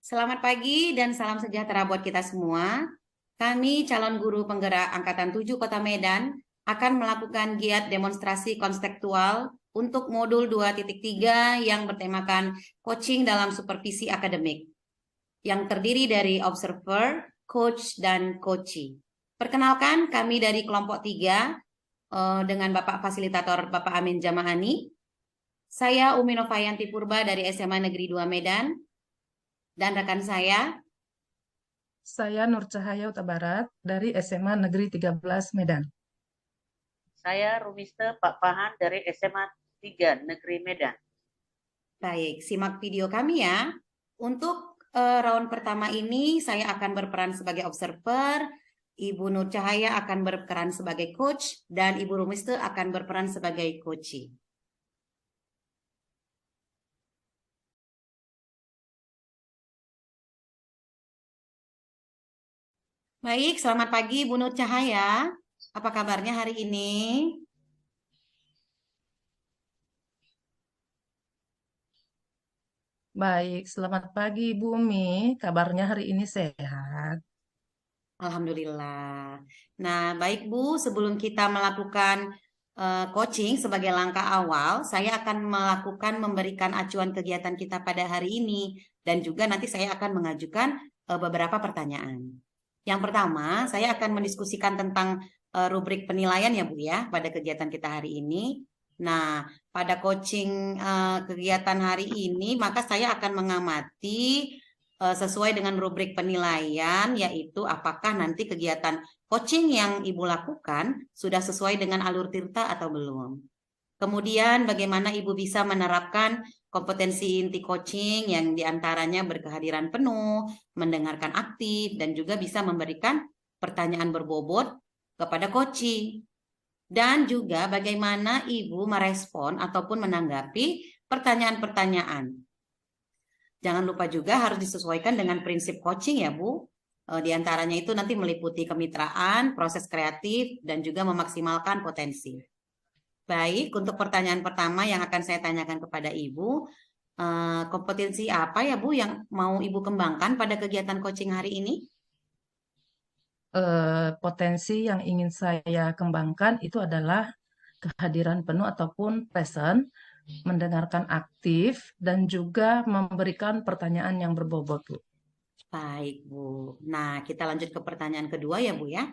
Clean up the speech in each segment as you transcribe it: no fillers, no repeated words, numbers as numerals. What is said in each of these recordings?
Selamat pagi dan salam sejahtera buat kita semua. Kami calon guru penggerak Angkatan 7 Kota Medan akan melakukan giat demonstrasi konstekstual untuk modul 2.3 yang bertemakan coaching dalam supervisi akademik yang terdiri dari observer, coach, dan coachee. Perkenalkan, kami dari kelompok 3 dengan Bapak Fasilitator Bapak Amin Jamahani. Saya Umi Novayanti Purba dari SMA Negeri 2 Medan. Dan rekan Saya Nur Cahaya Utabarat dari SMA Negeri 13 Medan. Saya Rumiste Pak Pahan dari SMA 3 Negeri Medan. Baik, simak video kami ya. Untuk round pertama ini saya akan berperan sebagai observer, Ibu Nur Cahaya akan berperan sebagai coach, dan Ibu Rumiste akan berperan sebagai coachee. Baik, selamat pagi Bu Nur Cahaya. Apa kabarnya hari ini? Baik, selamat pagi Ibu Umi. Kabarnya hari ini sehat. Alhamdulillah. Nah, baik Bu, sebelum kita melakukan coaching sebagai langkah awal, saya akan memberikan acuan kegiatan kita pada hari ini dan juga nanti saya akan mengajukan beberapa pertanyaan. Yang pertama, saya akan mendiskusikan tentang rubrik penilaian ya Bu ya pada kegiatan kita hari ini. Nah, pada coaching kegiatan hari ini, maka saya akan mengamati sesuai dengan rubrik penilaian, yaitu apakah nanti kegiatan coaching yang Ibu lakukan sudah sesuai dengan alur tirta atau belum. Kemudian bagaimana Ibu bisa menerapkan kompetensi inti coaching yang diantaranya berkehadiran penuh, mendengarkan aktif, dan juga bisa memberikan pertanyaan berbobot kepada coaching. Dan juga bagaimana Ibu merespon ataupun menanggapi pertanyaan-pertanyaan. Jangan lupa juga harus disesuaikan dengan prinsip coaching ya Bu. Di antaranya itu nanti meliputi kemitraan, proses kreatif, dan juga memaksimalkan potensi. Baik, untuk pertanyaan pertama yang akan saya tanyakan kepada Ibu, kompetensi apa ya Bu yang mau Ibu kembangkan pada kegiatan coaching hari ini? Potensi yang ingin saya kembangkan itu adalah kehadiran penuh ataupun present, mendengarkan aktif, dan juga memberikan pertanyaan yang berbobot, Bu. Baik Bu. Nah, kita lanjut ke pertanyaan kedua ya Bu ya.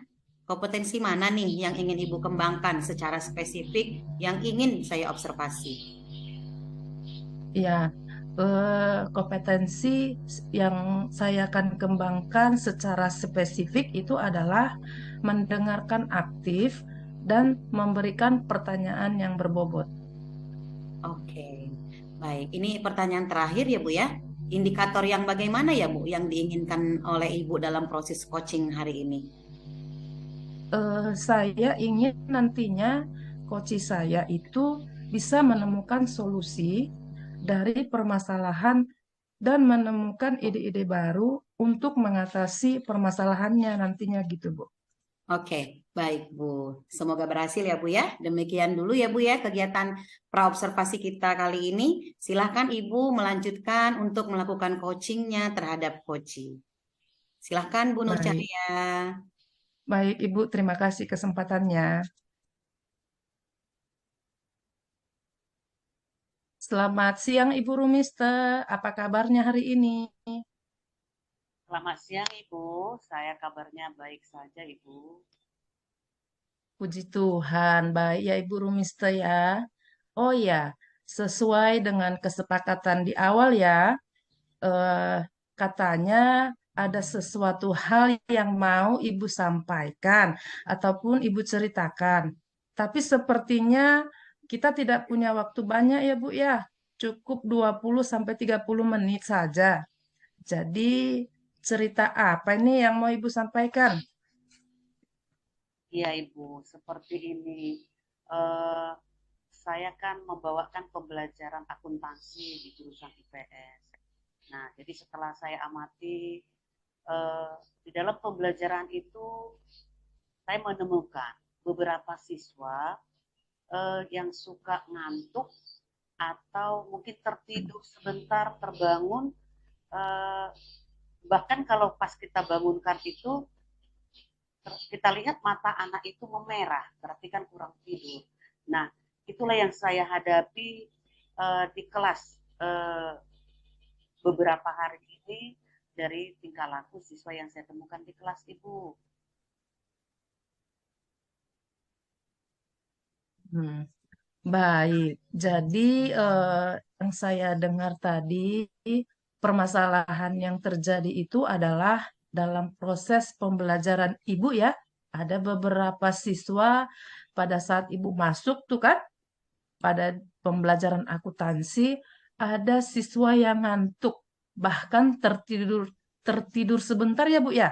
Kompetensi mana nih yang ingin Ibu kembangkan secara spesifik yang ingin saya observasi? Ya, kompetensi yang saya akan kembangkan secara spesifik itu adalah mendengarkan aktif dan memberikan pertanyaan yang berbobot. Oke, baik. Ini pertanyaan terakhir ya Bu ya. Indikator yang bagaimana ya Bu yang diinginkan oleh Ibu dalam proses coaching hari ini? Saya ingin nantinya coach saya itu bisa menemukan solusi dari permasalahan dan menemukan ide-ide baru untuk mengatasi permasalahannya nantinya gitu, Bu. Oke, baik Bu. Semoga berhasil ya Bu ya. Demikian dulu ya Bu ya kegiatan praobservasi kita kali ini. Silahkan Ibu melanjutkan untuk melakukan coachingnya terhadap coaching. Silahkan Bu Nur Baik, Cahaya. baik Ibu, terima kasih kesempatannya. Selamat siang Ibu Rumiste, apa kabarnya hari ini? Selamat siang Ibu, saya kabarnya baik saja Ibu. Puji Tuhan, baik ya Ibu Rumiste ya. Oh ya, sesuai dengan kesepakatan di awal ya, katanya ada sesuatu hal yang mau Ibu sampaikan ataupun Ibu ceritakan. Tapi sepertinya kita tidak punya waktu banyak ya Bu ya. Cukup 20 sampai 30 menit saja. Jadi cerita apa ini yang mau Ibu sampaikan? Iya Ibu, seperti ini. Eh, saya kan membawakan pembelajaran akuntansi di jurusan IPS. Nah, jadi setelah saya amati di dalam pembelajaran itu, saya menemukan beberapa siswa yang suka ngantuk atau mungkin tertidur sebentar terbangun, eh, Bahkan kalau pas kita bangunkan itu, kita lihat mata anak itu memerah, berarti kan kurang tidur. Nah, itulah yang saya hadapi di kelas beberapa hari ini dari tingkah laku siswa yang saya temukan di kelas, Ibu. Hmm, baik. Jadi yang saya dengar tadi, permasalahan yang terjadi itu adalah dalam proses pembelajaran Ibu ya. Ada beberapa siswa pada saat Ibu masuk tuh kan, pada pembelajaran akuntansi, ada siswa yang ngantuk, bahkan tertidur tertidur sebentar ya Bu ya.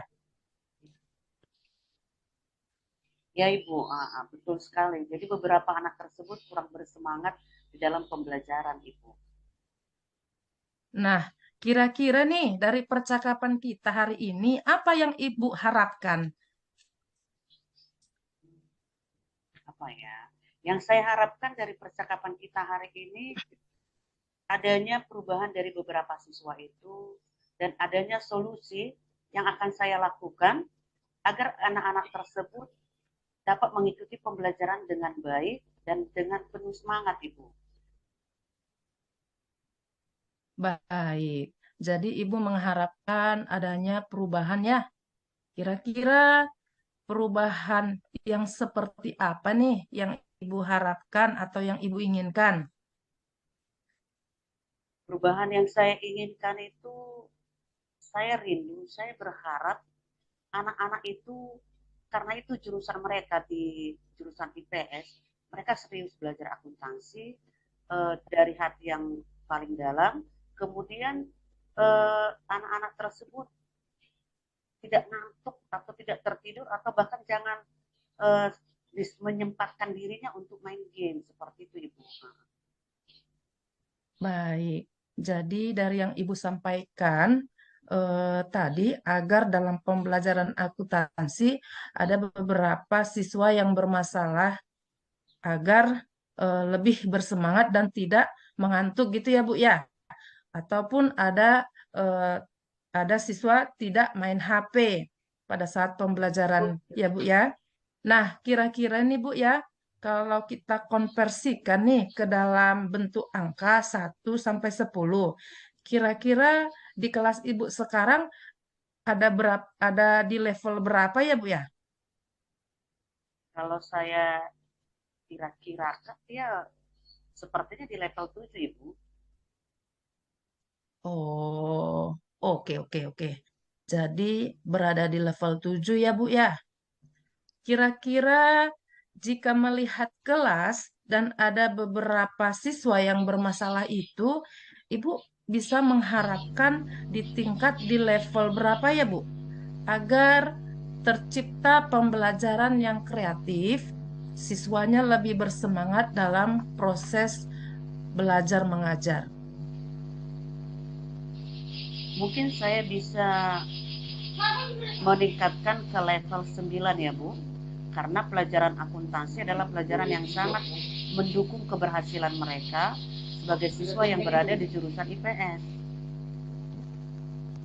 Ya Ibu, betul sekali. Jadi beberapa anak tersebut kurang bersemangat di dalam pembelajaran Ibu. Nah, kira-kira nih dari percakapan kita hari ini, apa yang Ibu harapkan? Apa ya? Yang saya harapkan dari percakapan kita hari ini, adanya perubahan dari beberapa siswa itu dan adanya solusi yang akan saya lakukan agar anak-anak tersebut dapat mengikuti pembelajaran dengan baik dan dengan penuh semangat, Ibu. Baik, jadi Ibu mengharapkan adanya perubahan ya. Kira-kira perubahan yang seperti apa nih yang Ibu harapkan atau yang Ibu inginkan? Perubahan yang saya inginkan itu, saya rindu, saya berharap anak-anak itu, karena itu jurusan mereka di jurusan IPS, mereka serius belajar akuntansi dari hati yang paling dalam. Kemudian anak-anak tersebut tidak ngantuk atau tidak tertidur atau bahkan jangan eh, menyempatkan dirinya untuk main game seperti itu, Ibu. Baik, jadi dari yang Ibu sampaikan tadi agar dalam pembelajaran akuntansi ada beberapa siswa yang bermasalah agar lebih bersemangat dan tidak mengantuk gitu ya Bu ya. Ataupun eh, ada siswa tidak main HP pada saat pembelajaran ya Bu ya. Nah, kira-kira nih Bu ya, kalau kita konversikan nih ke dalam bentuk angka 1 sampai 10, kira-kira di kelas Ibu sekarang ada di level berapa ya Bu ya? Kalau saya kira-kira ya sepertinya di level 7, Ibu. Oh, oke oke oke. Jadi berada di level 7 ya Bu ya. Kira-kira jika melihat kelas dan ada beberapa siswa yang bermasalah itu, Ibu bisa mengharapkan di tingkat di level berapa ya, Bu? Agar tercipta pembelajaran yang kreatif, siswanya lebih bersemangat dalam proses belajar mengajar. Mungkin saya bisa meningkatkan ke level 9 ya Bu. Karena pelajaran akuntansi adalah pelajaran yang sangat mendukung keberhasilan mereka sebagai siswa yang berada di jurusan IPS.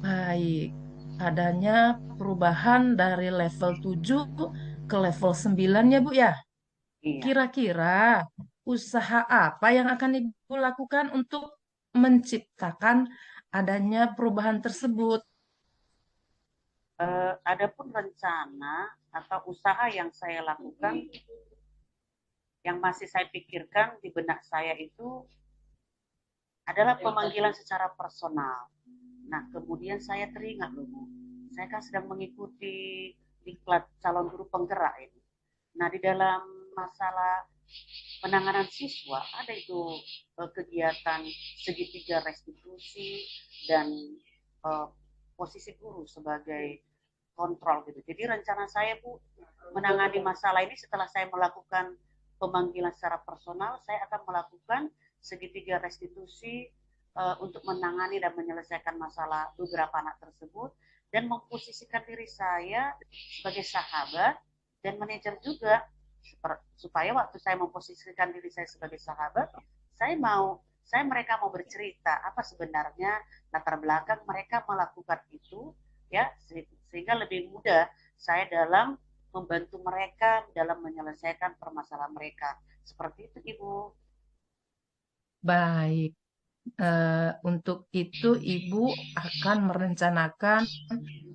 Baik, adanya perubahan dari level 7 ke level 9 ya, Bu ya. Iya. Kira-kira usaha apa yang akan Ibu lakukan untuk menciptakan adanya perubahan tersebut? Adapun rencana atau usaha yang saya lakukan, yang masih saya pikirkan di benak saya itu adalah pemanggilan secara personal. Nah, kemudian saya teringat loh Bu, saya kan sedang mengikuti diklat calon guru penggerak ini. Nah, di dalam masalah penanganan siswa ada itu kegiatan segitiga restitusi dan eh, posisi guru sebagai kontrol gitu. Jadi rencana saya Bu menangani masalah ini setelah saya melakukan pemanggilan secara personal, saya akan melakukan segitiga restitusi untuk menangani dan menyelesaikan masalah beberapa anak tersebut dan memposisikan diri saya sebagai sahabat dan manajer juga supaya waktu saya memposisikan diri saya sebagai sahabat, saya mau mereka mau bercerita apa sebenarnya latar belakang mereka melakukan itu, ya, sehingga lebih mudah saya dalam membantu mereka dalam menyelesaikan permasalahan mereka. Seperti itu, Ibu. Baik. Untuk itu Ibu akan merencanakan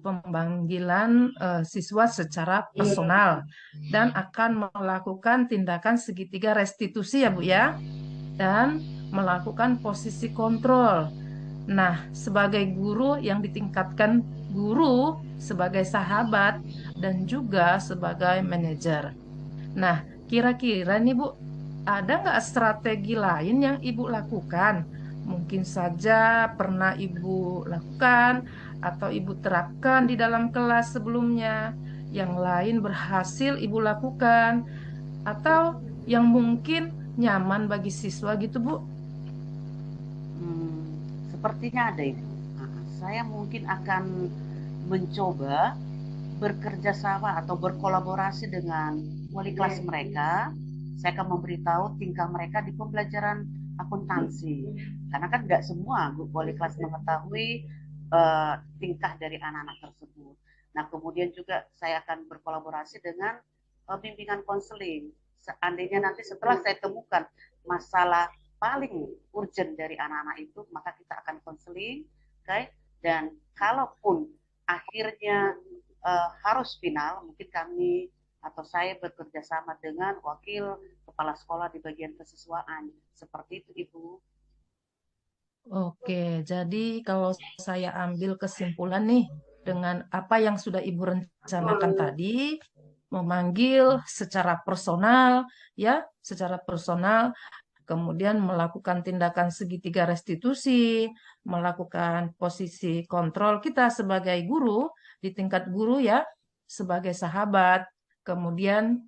pemanggilan siswa secara personal dan akan melakukan tindakan segitiga restitusi ya Bu ya, dan melakukan posisi kontrol. Nah, sebagai guru yang ditingkatkan guru sebagai sahabat dan juga sebagai manajer. Nah, kira-kira nih Bu, ada nggak strategi lain yang Ibu lakukan? Mungkin saja pernah Ibu lakukan atau Ibu terapkan di dalam kelas sebelumnya. Yang lain berhasil Ibu lakukan atau yang mungkin nyaman bagi siswa gitu Bu. Sepertinya ada, Ibu. Saya mungkin akan mencoba bekerja sama atau berkolaborasi dengan wali kelas mereka. Saya akan memberitahu tingkah mereka di pembelajaran akuntansi. Karena kan nggak semua wali kelas mengetahui tingkah dari anak-anak tersebut. Nah, kemudian juga saya akan berkolaborasi dengan bimbingan konseling. Seandainya nanti setelah saya temukan masalah paling urgent dari anak-anak itu, maka kita akan konseling, okay? Dan kalaupun akhirnya harus final, mungkin kami atau saya bekerja sama dengan wakil kepala sekolah di bagian kesiswaan. Seperti itu, Ibu. Oke, jadi kalau saya ambil kesimpulan nih dengan apa yang sudah Ibu rencanakan tadi, memanggil secara personal, ya, secara personal, kemudian melakukan tindakan segitiga restitusi, melakukan posisi kontrol kita sebagai guru di tingkat guru ya, sebagai sahabat, kemudian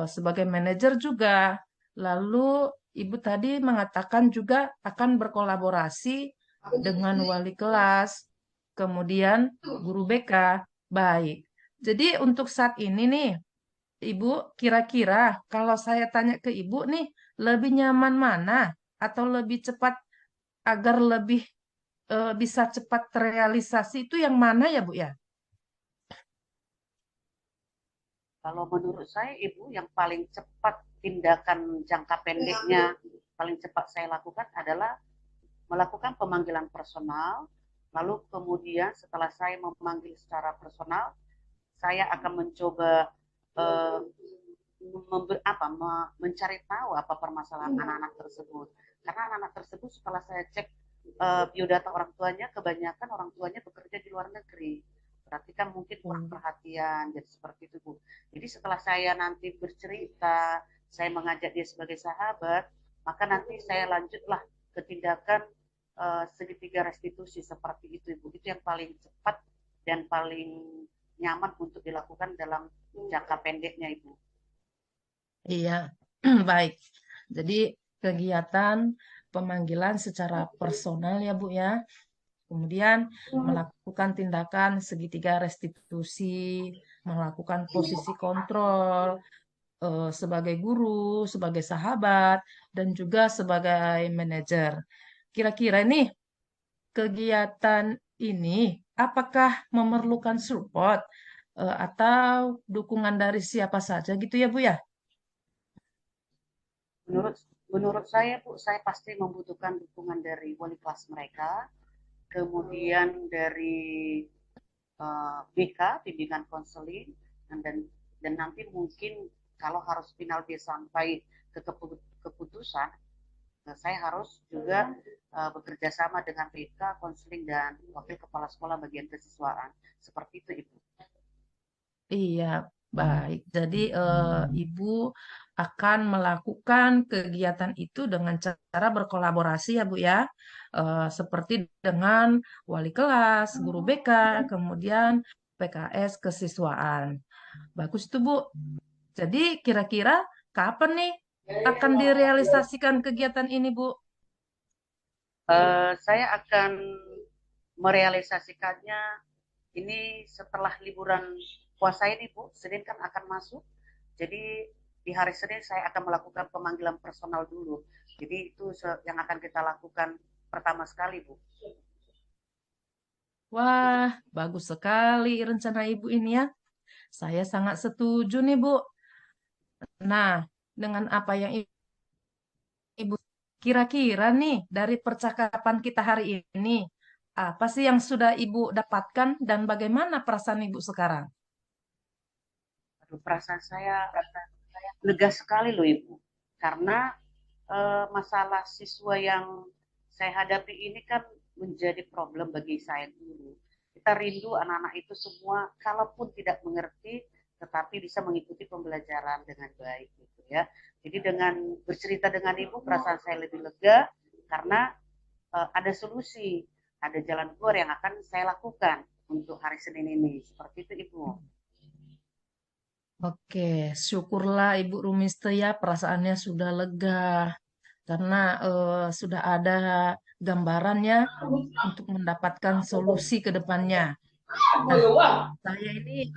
sebagai manajer juga. Lalu Ibu tadi mengatakan juga akan berkolaborasi dengan wali kelas, kemudian guru BK. Baik. Jadi untuk saat ini nih, Ibu, kira-kira kalau saya tanya ke Ibu nih, lebih nyaman mana atau lebih cepat agar lebih bisa cepat terrealisasi itu yang mana ya Bu ya? Kalau menurut saya, Ibu, yang paling cepat tindakan jangka pendeknya, paling cepat saya lakukan adalah melakukan pemanggilan personal, lalu kemudian setelah saya memanggil secara personal, saya akan mencoba eh, mencari tahu apa permasalahan anak-anak tersebut. Karena anak-anak tersebut setelah saya cek biodata orang tuanya, kebanyakan orang tuanya bekerja di luar negeri. Berarti kan mungkin kurang perhatian, jadi seperti itu, Bu. Jadi setelah saya nanti bercerita, saya mengajak dia sebagai sahabat, maka nanti saya lanjutlah ke tindakan segitiga restitusi seperti itu, Ibu. Itu yang paling cepat dan paling nyaman untuk dilakukan dalam jangka pendeknya, Ibu. Iya, baik. Jadi kegiatan pemanggilan secara personal ya Bu ya. Kemudian melakukan tindakan segitiga restitusi, melakukan posisi kontrol sebagai guru, sebagai sahabat, dan juga sebagai manajer. Kira-kira nih kegiatan ini apakah memerlukan support atau dukungan dari siapa saja gitu ya Bu ya? Menurut menurut saya, Bu, saya pasti membutuhkan dukungan dari wali kelas mereka, kemudian dari BK, bimbingan konseling, dan nanti mungkin kalau harus final dia sampai ke keputusan, saya harus juga bekerja sama dengan BK, konseling, dan wakil kepala sekolah bagian kesiswaan. Seperti itu, Ibu. Iya, baik. Jadi Ibu akan melakukan kegiatan itu dengan cara berkolaborasi ya Bu ya, seperti dengan wali kelas, guru BK, kemudian PKS kesiswaan. Bagus tuh Bu. Jadi kira-kira kapan nih akan direalisasikan kegiatan ini Bu? Saya akan merealisasikannya ini setelah liburan puasa ini, Bu. Senin kan akan masuk. Jadi di hari Senin saya akan melakukan pemanggilan personal dulu. Jadi itu yang akan kita lakukan pertama sekali, Bu. Wah, bagus sekali rencana Ibu ini ya. Saya sangat setuju nih, Bu. Nah, dengan apa yang Ibu kira-kira nih dari percakapan kita hari ini, apa sih yang sudah Ibu dapatkan dan bagaimana perasaan Ibu sekarang? Aduh, perasaan saya lega sekali loh Ibu. Karena masalah siswa yang saya hadapi ini kan menjadi problem bagi saya dulu. Kita rindu anak-anak itu semua, kalaupun tidak mengerti, tetapi bisa mengikuti pembelajaran dengan baik gitu ya. Jadi dengan bercerita dengan Ibu, perasaan saya lebih lega karena ada solusi, ada jalan keluar yang akan saya lakukan untuk hari Senin ini. Seperti itu Ibu. Oke, syukurlah Ibu Rumiste ya perasaannya sudah lega karena sudah ada gambarannya untuk mendapatkan solusi ke depannya. Nah, saya ini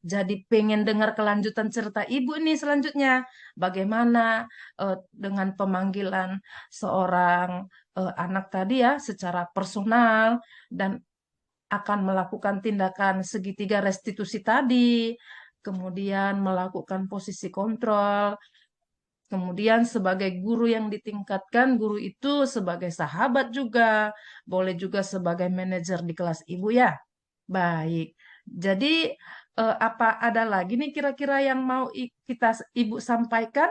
jadi pengen dengar kelanjutan cerita Ibu ini selanjutnya. Bagaimana dengan pemanggilan seorang anak tadi ya secara personal dan akan melakukan tindakan segitiga restitusi tadi, kemudian melakukan posisi kontrol, kemudian sebagai guru yang ditingkatkan, guru itu sebagai sahabat juga, boleh juga sebagai manajer di kelas Ibu ya. Baik. Jadi apa ada lagi nih kira-kira yang mau kita Ibu sampaikan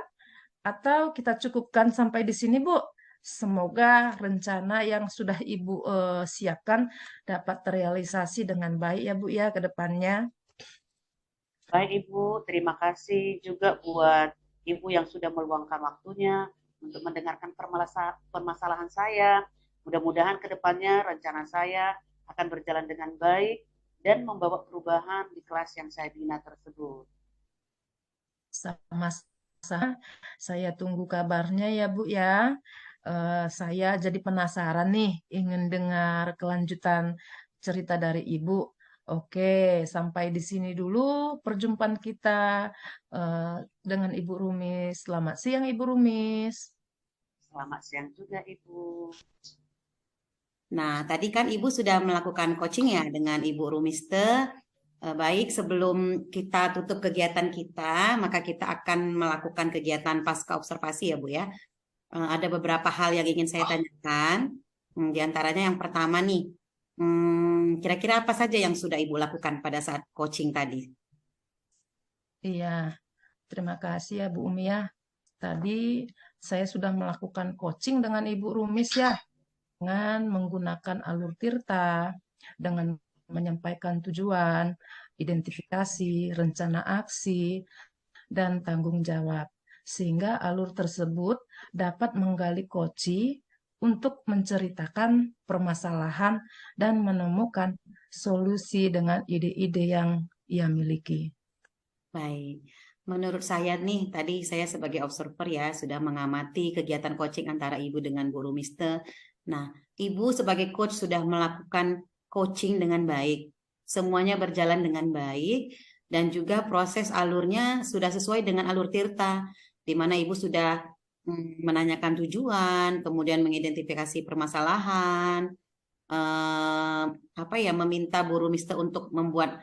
atau kita cukupkan sampai di sini, Bu? Semoga rencana yang sudah Ibu siapkan dapat terrealisasi dengan baik ya, Bu ya, ke depannya. Baik Ibu, terima kasih juga buat Ibu yang sudah meluangkan waktunya untuk mendengarkan permasalahan saya. Mudah-mudahan ke depannya rencana saya akan berjalan dengan baik dan membawa perubahan di kelas yang saya bina tersebut. Sama-sama, saya tunggu kabarnya ya, Bu ya. Saya jadi penasaran nih, ingin dengar kelanjutan cerita dari Ibu. Oke, sampai di sini dulu perjumpaan kita eh, dengan Ibu Rumis. Selamat siang, Ibu Rumis. Selamat siang juga Ibu. Nah, tadi kan Ibu sudah melakukan coaching ya dengan Ibu Rumiste. Baik, sebelum kita tutup kegiatan kita, maka kita akan melakukan kegiatan pasca observasi ya Bu ya. Ada beberapa hal yang ingin saya tanyakan. Di antaranya yang pertama nih, kira-kira apa saja yang sudah Ibu lakukan pada saat coaching tadi? Iya, terima kasih ya Bu Umi ya. Tadi saya sudah melakukan coaching dengan Ibu Rumis ya, dengan menggunakan alur tirta, dengan menyampaikan tujuan, identifikasi, rencana aksi, dan tanggung jawab. Sehingga alur tersebut dapat menggali koci untuk menceritakan permasalahan dan menemukan solusi dengan ide-ide yang ia miliki. Baik, menurut saya nih, tadi saya sebagai observer ya, sudah mengamati kegiatan coaching antara Ibu dengan Bu Rumiste. Nah, Ibu sebagai coach sudah melakukan coaching dengan baik. Semuanya berjalan dengan baik dan juga proses alurnya sudah sesuai dengan alur Tirta, di mana Ibu sudah menanyakan tujuan, kemudian mengidentifikasi permasalahan, apa ya, meminta Bu Rumiste untuk membuat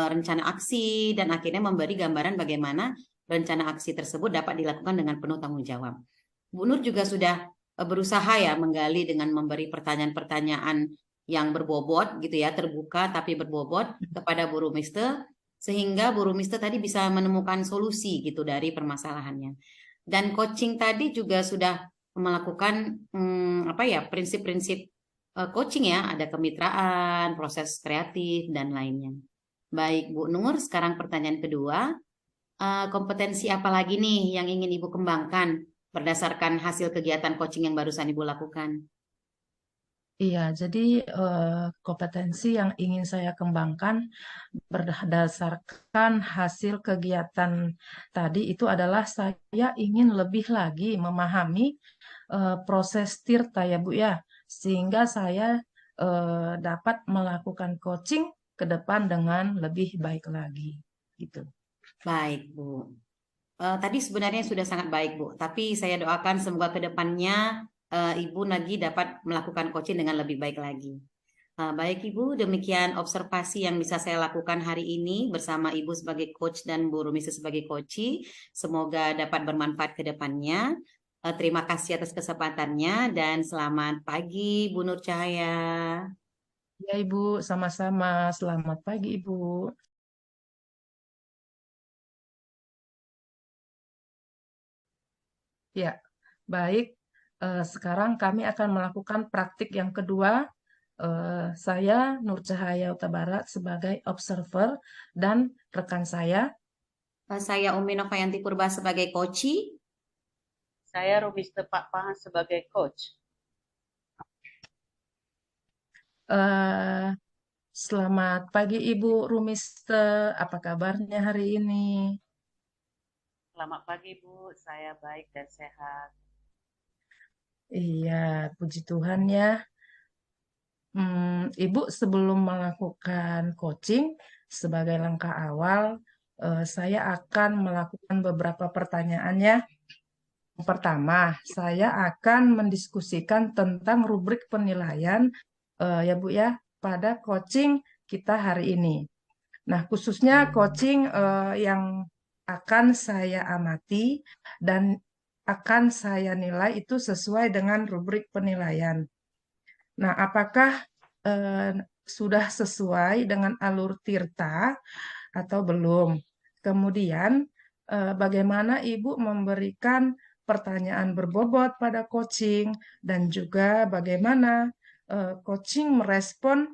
rencana aksi dan akhirnya memberi gambaran bagaimana rencana aksi tersebut dapat dilakukan dengan penuh tanggung jawab. Bu Nur juga sudah berusaha ya menggali dengan memberi pertanyaan-pertanyaan yang berbobot gitu ya, terbuka tapi berbobot kepada Bu Rumiste sehingga Bu Rumiste tadi bisa menemukan solusi gitu dari permasalahannya. Dan coaching tadi juga sudah melakukan apa ya, prinsip-prinsip coaching ya, ada kemitraan, proses kreatif dan lainnya. Baik, Bu Nur, sekarang pertanyaan kedua. Kompetensi apa lagi nih yang ingin Ibu kembangkan berdasarkan hasil kegiatan coaching yang barusan Ibu lakukan? Iya, jadi kompetensi yang ingin saya kembangkan berdasarkan hasil kegiatan tadi itu adalah saya ingin lebih lagi memahami proses tirta ya Bu ya, sehingga saya dapat melakukan coaching ke depan dengan lebih baik lagi gitu. Baik, Bu. Tadi sebenarnya sudah sangat baik, Bu. Tapi saya doakan semoga ke depannya Ibu lagi dapat melakukan coaching dengan lebih baik lagi. Baik Ibu, demikian observasi yang bisa saya lakukan hari ini bersama Ibu sebagai coach dan Bu Rumisi sebagai coach. Semoga dapat bermanfaat ke depannya. Terima kasih atas kesempatannya dan selamat pagi Bu Nur Cahaya. Ya Ibu, sama-sama. Selamat pagi Ibu. Ya, baik. Sekarang kami akan melakukan praktik yang kedua. Saya Nur Cahaya Utabarat sebagai observer dan rekan saya. Saya Umi Novayanti Purba sebagai coach. Saya Rumis Tepak Pahan sebagai coach. Eh, Selamat pagi Ibu Rumiste, apa kabarnya hari ini? Selamat pagi Bu, saya baik dan sehat. Iya, puji Tuhan ya. Ibu sebelum melakukan coaching sebagai langkah awal, saya akan melakukan beberapa pertanyaan ya. Yang pertama, saya akan mendiskusikan tentang rubrik penilaian ya Bu ya pada coaching kita hari ini. Nah, khususnya coaching yang akan saya amati dan akan saya nilai itu sesuai dengan rubrik penilaian. Nah, apakah eh, sudah sesuai dengan alur Tirta atau belum? Kemudian, bagaimana Ibu memberikan pertanyaan berbobot pada coaching dan juga bagaimana coaching merespon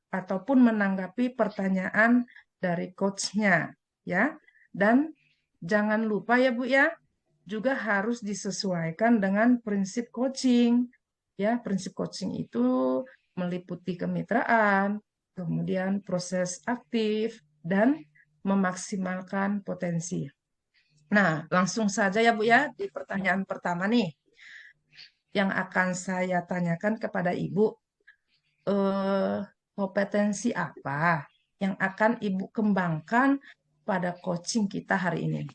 ataupun menanggapi pertanyaan dari coachnya, ya. Dan jangan lupa ya Bu ya, juga harus disesuaikan dengan prinsip coaching. Ya, prinsip coaching itu meliputi kemitraan, kemudian proses aktif dan memaksimalkan potensi. Nah, langsung saja ya Bu ya di pertanyaan pertama nih yang akan saya tanyakan kepada Ibu. eh, Kompetensi apa yang akan Ibu kembangkan pada coaching kita hari ini?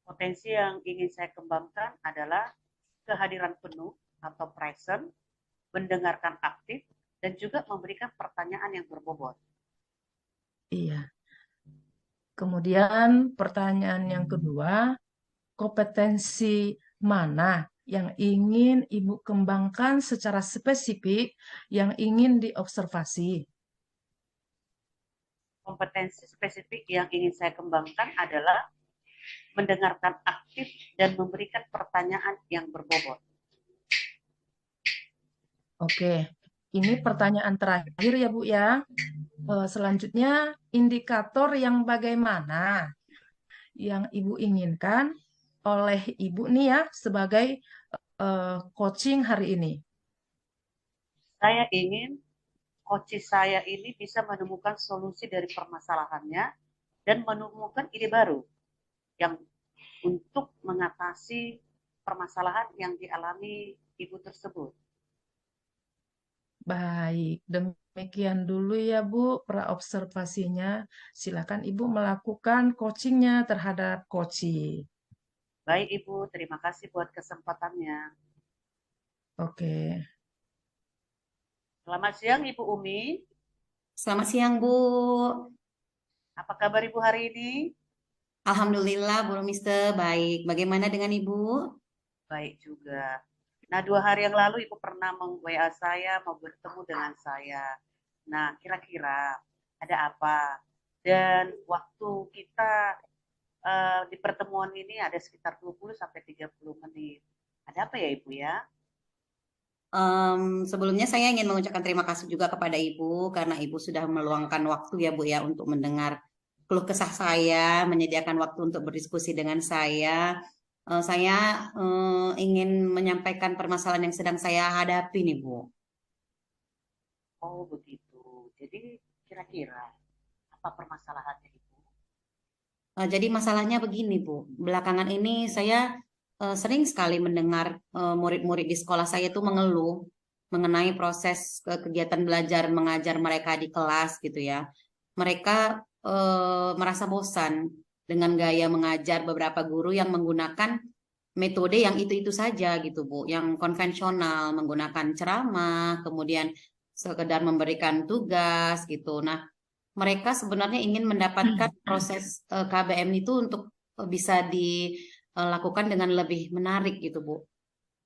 Potensi yang ingin saya kembangkan adalah kehadiran penuh atau present, mendengarkan aktif, dan juga memberikan pertanyaan yang berbobot. Iya. Kemudian pertanyaan yang kedua, kompetensi mana yang ingin Ibu kembangkan secara spesifik yang ingin diobservasi? Kompetensi spesifik yang ingin saya kembangkan adalah mendengarkan aktif dan memberikan pertanyaan yang berbobot. Oke, ini pertanyaan terakhir ya Bu ya. Selanjutnya, indikator yang bagaimana yang Ibu inginkan oleh Ibu nih ya sebagai coaching hari ini? Saya ingin coach saya ini bisa menemukan solusi dari permasalahannya dan menemukan ide baru yang untuk mengatasi permasalahan yang dialami ibu tersebut. Baik, demikian dulu ya Bu praobservasinya. Silakan Ibu melakukan coachingnya terhadap coaching. Baik Ibu, terima kasih buat kesempatannya. Oke, Selamat siang Ibu Umi. Selamat siang Bu. Apa kabar Ibu hari ini? Alhamdulillah Bu Rumiste baik. Bagaimana dengan Ibu? Baik juga. Nah, 2 hari yang lalu Ibu pernah meng-WA saya mau bertemu dengan saya. Nah, kira-kira ada apa? Dan waktu kita di pertemuan ini ada sekitar 20 sampai 30 menit. Ada apa ya Ibu ya? Sebelumnya saya ingin mengucapkan terima kasih juga kepada Ibu karena Ibu sudah meluangkan waktu ya Bu ya untuk mendengar keluh kesah saya, menyediakan waktu untuk berdiskusi dengan saya. Saya ingin menyampaikan permasalahan yang sedang saya hadapi nih Bu. Oh begitu. Jadi kira-kira apa permasalahannya Ibu? Jadi masalahnya begini Bu, belakangan ini saya sering sekali mendengar murid-murid di sekolah saya itu mengeluh mengenai proses kegiatan belajar mengajar mereka di kelas gitu ya. Mereka merasa bosan dengan gaya mengajar beberapa guru yang menggunakan metode yang itu-itu saja gitu Bu, yang konvensional, menggunakan ceramah, kemudian sekedar memberikan tugas gitu. Nah, mereka sebenarnya ingin mendapatkan proses KBM itu untuk bisa dilakukan dengan lebih menarik gitu Bu.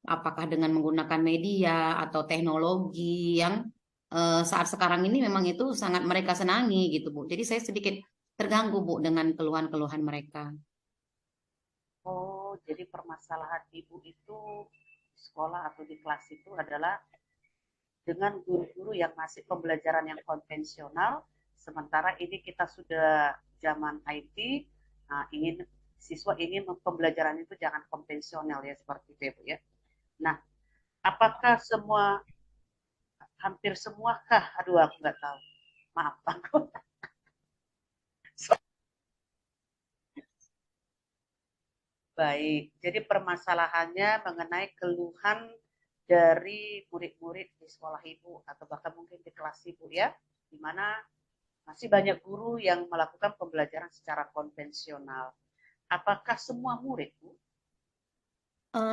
Apakah dengan menggunakan media atau teknologi yang saat sekarang ini memang itu sangat mereka senangi gitu Bu. Jadi saya sedikit terganggu Bu dengan keluhan-keluhan mereka. Oh, jadi permasalahan ibu itu di sekolah atau di kelas itu adalah dengan guru-guru yang masih pembelajaran yang konvensional, sementara ini kita sudah zaman IT, nah ingin siswa ingin pembelajaran itu jangan konvensional ya seperti itu ya Bu ya. Nah, apakah semua, hampir semua kah? Aduh, aku nggak tahu. Maaf, aku. Baik, jadi permasalahannya mengenai keluhan dari murid-murid di sekolah ibu atau bahkan mungkin di kelas ibu ya, di mana masih banyak guru yang melakukan pembelajaran secara konvensional. Apakah semua murid, Bu?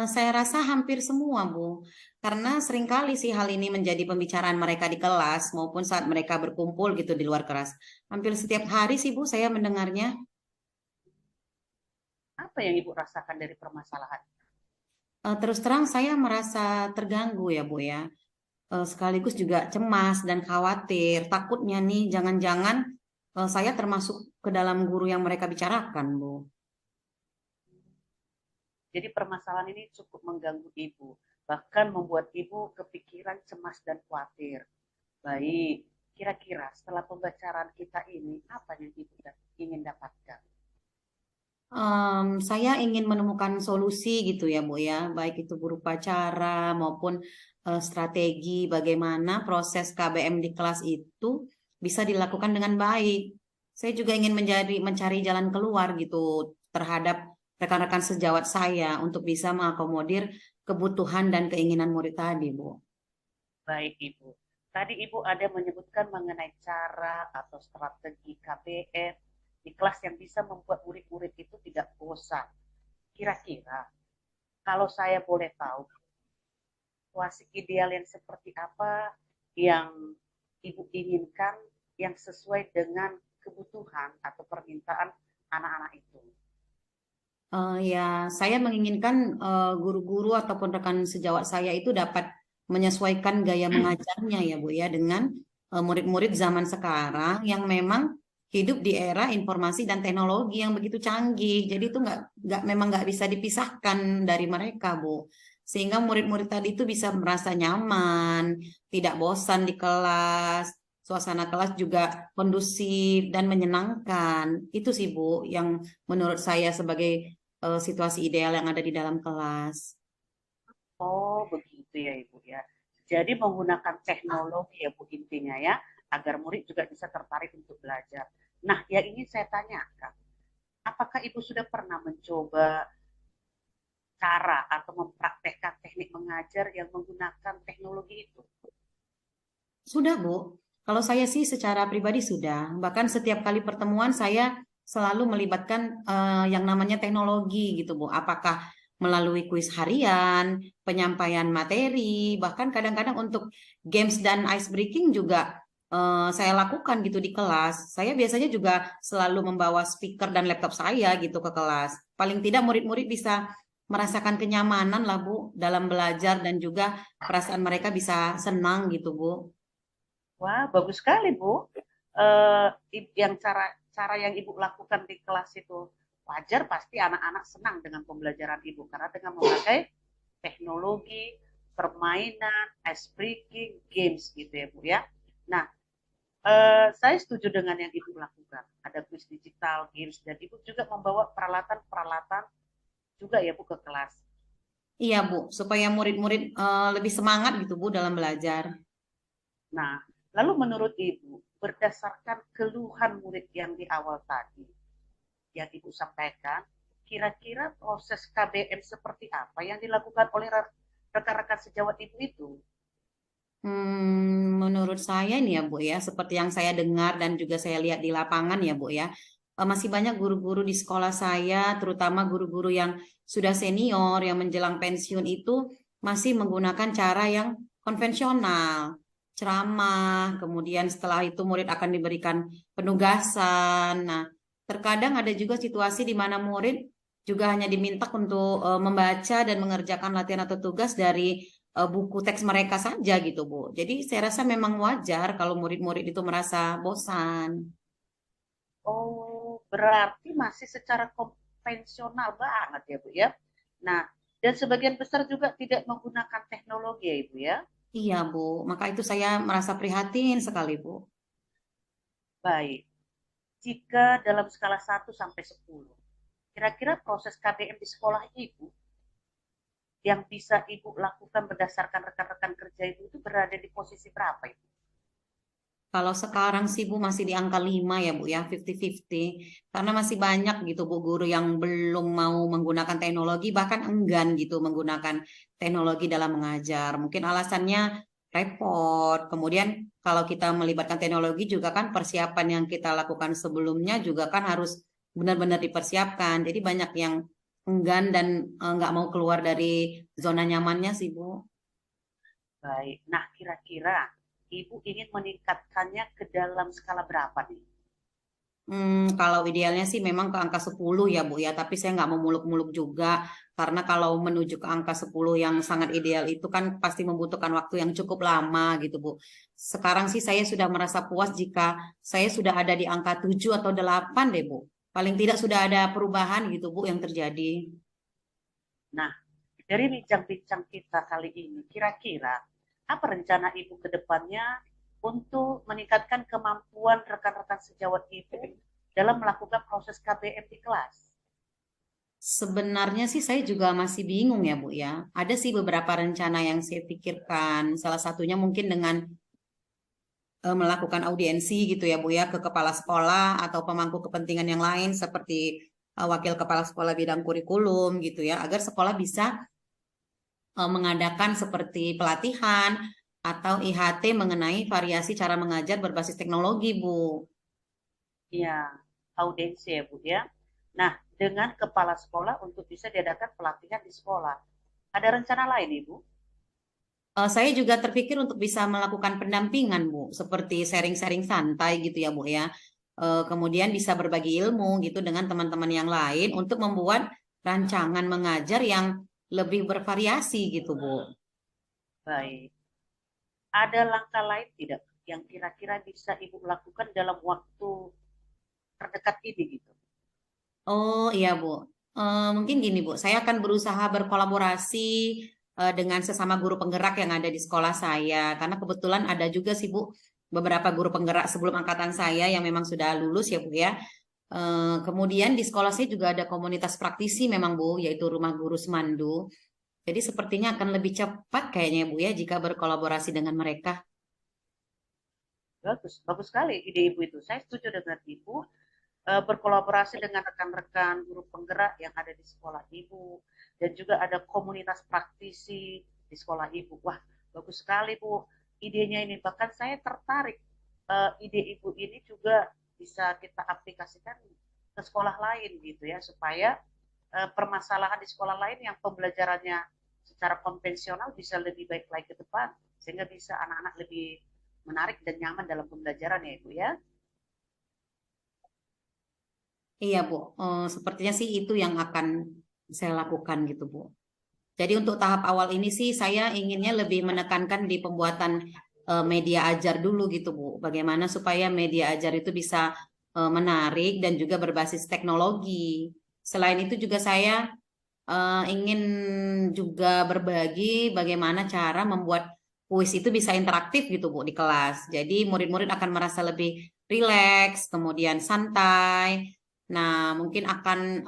Saya rasa hampir semua, Bu. Karena seringkali sih hal ini menjadi pembicaraan mereka di kelas maupun saat mereka berkumpul gitu di luar kelas. Hampir setiap hari sih, Bu, saya mendengarnya. Apa yang Ibu rasakan dari permasalahan? Terus terang saya merasa terganggu ya, Bu ya. Sekaligus juga cemas dan khawatir. Takutnya nih jangan-jangan saya termasuk ke dalam guru yang mereka bicarakan, Bu. Jadi permasalahan ini cukup mengganggu Ibu, bahkan membuat Ibu kepikiran cemas dan khawatir. Baik, kira-kira setelah pembicaraan kita ini, apa yang Ibu ingin dapatkan? Saya ingin menemukan solusi gitu ya, Bu ya, baik itu berupa cara maupun strategi bagaimana proses KBM di kelas itu bisa dilakukan dengan baik. Saya juga ingin mencari jalan keluar gitu terhadap rekan-rekan sejawat saya untuk bisa mengakomodir kebutuhan dan keinginan murid tadi, Bu. Baik, Ibu. Tadi Ibu ada menyebutkan mengenai cara atau strategi KBM di kelas yang bisa membuat murid-murid itu tidak bosan. Kira-kira, kalau saya boleh tahu, situasi ideal yang seperti apa yang Ibu inginkan yang sesuai dengan kebutuhan atau permintaan anak-anak itu? Ya, saya menginginkan guru-guru ataupun rekan sejawat saya itu dapat menyesuaikan gaya mengajarnya ya Bu ya dengan murid-murid zaman sekarang yang memang hidup di era informasi dan teknologi yang begitu canggih. Jadi itu memang nggak bisa dipisahkan dari mereka Bu. Sehingga murid-murid tadi itu bisa merasa nyaman, tidak bosan di kelas, suasana kelas juga kondusif dan menyenangkan. Itu sih Bu yang menurut saya sebagai situasi ideal yang ada di dalam kelas. Oh, begitu ya Ibu ya. Jadi menggunakan teknologi ya Bu intinya ya, agar murid juga bisa tertarik untuk belajar. Nah, yang ingin saya tanyakan, apakah Ibu sudah pernah mencoba cara atau mempraktekkan teknik mengajar yang menggunakan teknologi itu? Sudah, Bu. Kalau saya sih secara pribadi sudah. Bahkan setiap kali pertemuan saya selalu melibatkan yang namanya teknologi gitu, Bu. Apakah melalui kuis harian, penyampaian materi, bahkan kadang-kadang untuk games dan ice breaking juga saya lakukan gitu di kelas. Saya biasanya juga selalu membawa speaker dan laptop saya gitu ke kelas. Paling tidak murid-murid bisa merasakan kenyamanan lah, Bu, dalam belajar dan juga perasaan mereka bisa senang gitu, Bu. Wah, bagus sekali Bu. Yang cara cara yang Ibu lakukan di kelas itu wajar, pasti anak-anak senang dengan pembelajaran Ibu karena dengan memakai teknologi, permainan, ice breaking, games gitu ya Bu ya. Nah, saya setuju dengan yang Ibu lakukan. Ada kuis digital, games, dan Ibu juga membawa peralatan-peralatan juga ya Bu ke kelas. Iya, Bu, supaya murid-murid lebih semangat gitu, Bu, dalam belajar. Nah, lalu menurut Ibu, berdasarkan keluhan murid yang di awal tadi, yang Ibu sampaikan, kira-kira proses KBM seperti apa yang dilakukan oleh rekan-rekan sejawat Ibu itu? Menurut saya nih ya, Bu ya, seperti yang saya dengar dan juga saya lihat di lapangan ya, Bu ya, masih banyak guru-guru di sekolah saya, terutama guru-guru yang sudah senior, yang menjelang pensiun itu masih menggunakan cara yang konvensional, ceramah, kemudian setelah itu murid akan diberikan penugasan. Nah, terkadang ada juga situasi di mana murid juga hanya diminta untuk membaca dan mengerjakan latihan atau tugas dari buku teks mereka saja gitu, Bu. Jadi saya rasa memang wajar kalau murid-murid itu merasa bosan. Oh, berarti masih secara konvensional banget ya, Bu ya. Nah, dan sebagian besar juga tidak menggunakan teknologi ya, Ibu ya. Iya, Bu. Maka itu saya merasa prihatin sekali, Bu. Baik. Jika dalam skala 1 sampai 10, kira-kira proses KBM di sekolah Ibu yang bisa Ibu lakukan berdasarkan rekan-rekan kerja itu berada di posisi berapa, Ibu? Kalau sekarang sih, Bu, masih di angka 5 ya, Bu, ya, 50-50. Karena masih banyak gitu, Bu, guru yang belum mau menggunakan teknologi, bahkan enggan gitu menggunakan teknologi dalam mengajar. Mungkin alasannya repot. Kemudian kalau kita melibatkan teknologi juga kan persiapan yang kita lakukan sebelumnya juga kan harus benar-benar dipersiapkan. Jadi banyak yang enggan dan nggak mau keluar dari zona nyamannya sih, Bu. Baik. Nah, kira-kira Ibu ingin meningkatkannya ke dalam skala berapa nih? Kalau idealnya sih memang ke angka 10 ya Bu ya, tapi saya nggak mau muluk-muluk juga, karena kalau menuju ke angka 10 yang sangat ideal itu kan pasti membutuhkan waktu yang cukup lama gitu Bu. Sekarang sih saya sudah merasa puas jika saya sudah ada di angka 7 atau 8 deh Bu. Paling tidak sudah ada perubahan gitu Bu yang terjadi. Nah, dari bincang-bincang kita kali ini, kira-kira apa rencana Ibu ke depannya untuk meningkatkan kemampuan rekan-rekan sejawat Ibu dalam melakukan proses KBM di kelas? Sebenarnya sih saya juga masih bingung ya Bu ya. Ada sih beberapa rencana yang saya pikirkan. Salah satunya mungkin dengan melakukan audiensi gitu ya Bu ya ke kepala sekolah atau pemangku kepentingan yang lain seperti wakil kepala sekolah bidang kurikulum gitu ya agar sekolah bisa mengadakan seperti pelatihan atau IHT mengenai variasi cara mengajar berbasis teknologi Bu. Ya, audiensi ya Bu ya. Nah, dengan kepala sekolah untuk bisa diadakan pelatihan di sekolah. Ada rencana lain Ibu? Saya juga terpikir untuk bisa melakukan pendampingan Bu, seperti sharing-sharing santai gitu ya Bu ya. Kemudian bisa berbagi ilmu gitu dengan teman-teman yang lain untuk membuat rancangan mengajar yang lebih bervariasi gitu Bu. Baik. Ada langkah lain tidak yang kira-kira bisa Ibu lakukan dalam waktu terdekat ini gitu? Oh iya Bu, mungkin gini Bu, saya akan berusaha berkolaborasi dengan sesama guru penggerak yang ada di sekolah saya, karena kebetulan ada juga sih Bu beberapa guru penggerak sebelum angkatan saya yang memang sudah lulus ya Bu ya. Kemudian di sekolah saya juga ada komunitas praktisi memang Bu, yaitu Rumah Guru Semandu. Jadi sepertinya akan lebih cepat kayaknya Bu ya jika berkolaborasi dengan mereka. Bagus, bagus sekali ide Ibu itu. Saya setuju dengan Ibu berkolaborasi dengan rekan-rekan guru penggerak yang ada di sekolah Ibu dan juga ada komunitas praktisi di sekolah Ibu. Wah, bagus sekali Bu idenya ini. Bahkan saya tertarik ide Ibu ini juga bisa kita aplikasikan ke sekolah lain gitu ya supaya permasalahan di sekolah lain yang pembelajarannya secara konvensional bisa lebih baik lagi ke depan sehingga bisa anak-anak lebih menarik dan nyaman dalam pembelajaran ya Ibu ya. Iya Bu, sepertinya sih itu yang akan saya lakukan gitu Bu. Jadi untuk tahap awal ini sih saya inginnya lebih menekankan di pembuatan media ajar dulu gitu Bu. Bagaimana supaya media ajar itu bisa menarik dan juga berbasis teknologi. Selain itu juga saya ingin juga berbagi bagaimana cara membuat kuis itu bisa interaktif gitu Bu di kelas. Jadi murid-murid akan merasa lebih rileks, kemudian santai. Nah, mungkin akan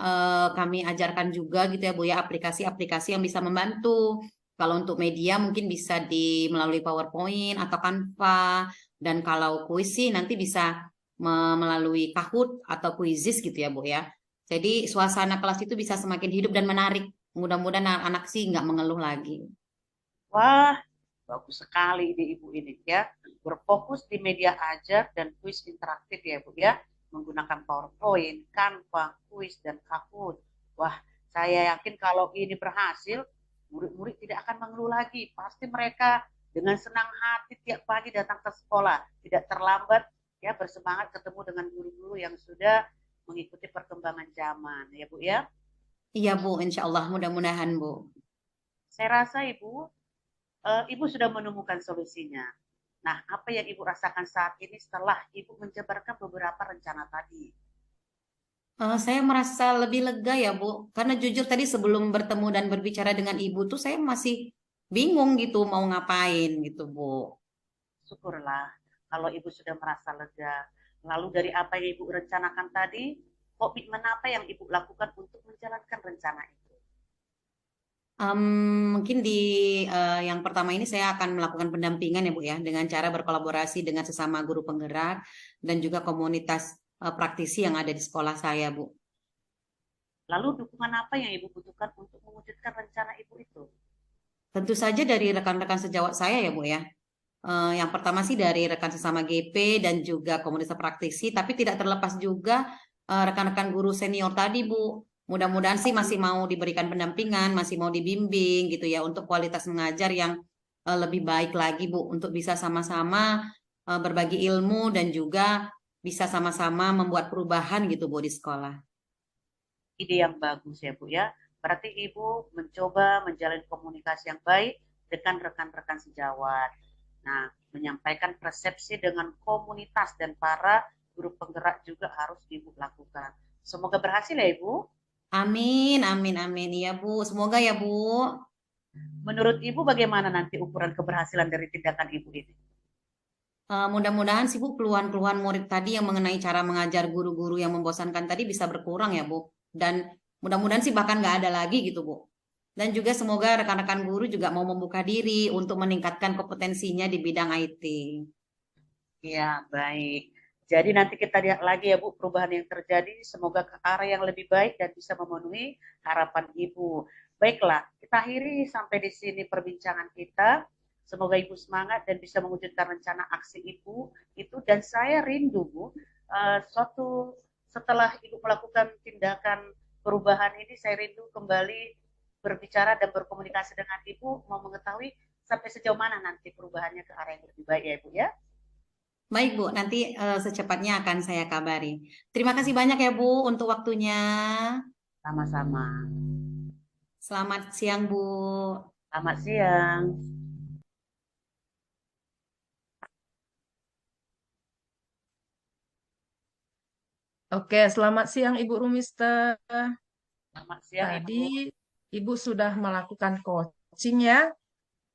kami ajarkan juga gitu ya Bu ya aplikasi-aplikasi yang bisa membantu. Kalau untuk media mungkin bisa melalui PowerPoint atau Canva. Dan kalau kuis sih nanti bisa melalui Kahoot atau Quizizz gitu ya Bu ya. Jadi suasana kelas itu bisa semakin hidup dan menarik. Mudah-mudahan anak-anak sih nggak mengeluh lagi. Wah, bagus sekali ide Ibu ini ya. Berfokus di media ajar dan kuis interaktif ya Bu ya. menggunakan PowerPoint, Canva, Quiz, dan Kahoot. Wah, saya yakin kalau ini berhasil, murid-murid tidak akan mengeluh lagi. Pasti mereka dengan senang hati tiap pagi datang ke sekolah, tidak terlambat, ya bersemangat ketemu dengan guru-guru yang sudah mengikuti perkembangan zaman, ya Bu ya. Iya Bu, insya Allah mudah-mudahan Bu. Saya rasa Ibu sudah menemukan solusinya. Nah, apa yang Ibu rasakan saat ini setelah Ibu menjabarkan beberapa rencana tadi? Saya merasa lebih lega ya Bu, karena jujur tadi sebelum bertemu dan berbicara dengan Ibu tuh saya masih bingung gitu mau ngapain gitu Bu. Syukurlah kalau Ibu sudah merasa lega. Lalu dari apa yang Ibu rencanakan tadi, komitmen apa yang Ibu lakukan untuk menjalankan rencana itu? Mungkin di yang pertama ini saya akan melakukan pendampingan ya Bu ya, dengan cara berkolaborasi dengan sesama guru penggerak dan juga komunitas praktisi yang ada di sekolah saya Bu. Lalu dukungan apa yang Ibu butuhkan untuk mewujudkan rencana Ibu itu? Tentu saja dari rekan-rekan sejawat saya ya Bu ya. Yang pertama sih dari rekan sesama GP dan juga komunitas praktisi, tapi tidak terlepas juga rekan-rekan guru senior tadi Bu. Mudah-mudahan sih masih mau diberikan pendampingan, masih mau dibimbing gitu ya untuk kualitas mengajar yang lebih baik lagi Bu, untuk bisa sama-sama berbagi ilmu dan juga bisa sama-sama membuat perubahan gitu Bu di sekolah. Ide yang bagus ya Bu ya. Berarti Ibu mencoba menjalin komunikasi yang baik dengan rekan-rekan sejawat. Nah, menyampaikan persepsi dengan komunitas dan para guru penggerak juga harus Ibu lakukan. Semoga berhasil ya Ibu. Amin, amin, amin. Iya Bu, semoga ya Bu. Menurut Ibu bagaimana nanti ukuran keberhasilan dari tindakan Ibu ini? Mudah-mudahan sih Bu, keluhan-keluhan murid tadi yang mengenai cara mengajar guru-guru yang membosankan tadi bisa berkurang ya Bu. Dan mudah-mudahan sih bahkan nggak ada lagi gitu Bu. Dan juga semoga rekan-rekan guru juga mau membuka diri untuk meningkatkan kompetensinya di bidang IT. Ya, baik. Jadi nanti kita lihat lagi ya Bu perubahan yang terjadi. Semoga ke arah yang lebih baik dan bisa memenuhi harapan Ibu. Baiklah, kita akhiri sampai di sini perbincangan kita. Semoga Ibu semangat dan bisa mewujudkan rencana aksi Ibu itu. Dan saya rindu Bu, suatu setelah Ibu melakukan tindakan perubahan ini, saya rindu kembali berbicara dan berkomunikasi dengan Ibu, mau mengetahui sampai sejauh mana nanti perubahannya ke arah yang lebih baik ya Ibu ya. Baik Bu, nanti secepatnya akan saya kabari. Terima kasih banyak ya Bu untuk waktunya. Sama-sama. Selamat siang Bu. Selamat siang. Oke, selamat siang Ibu Rumiste. Selamat siang Ibu. Tadi Ibu sudah melakukan coaching ya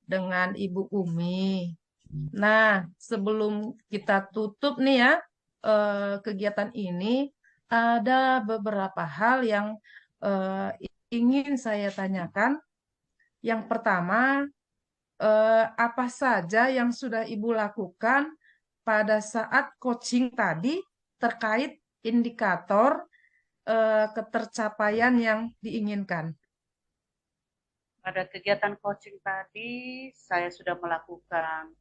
dengan Ibu Umi. Nah, sebelum kita tutup nih ya kegiatan ini, ada beberapa hal yang eh, ingin saya tanyakan. Yang pertama, apa saja yang sudah Ibu lakukan pada saat coaching tadi terkait indikator ketercapaian yang diinginkan? Pada kegiatan coaching tadi, saya sudah melakukan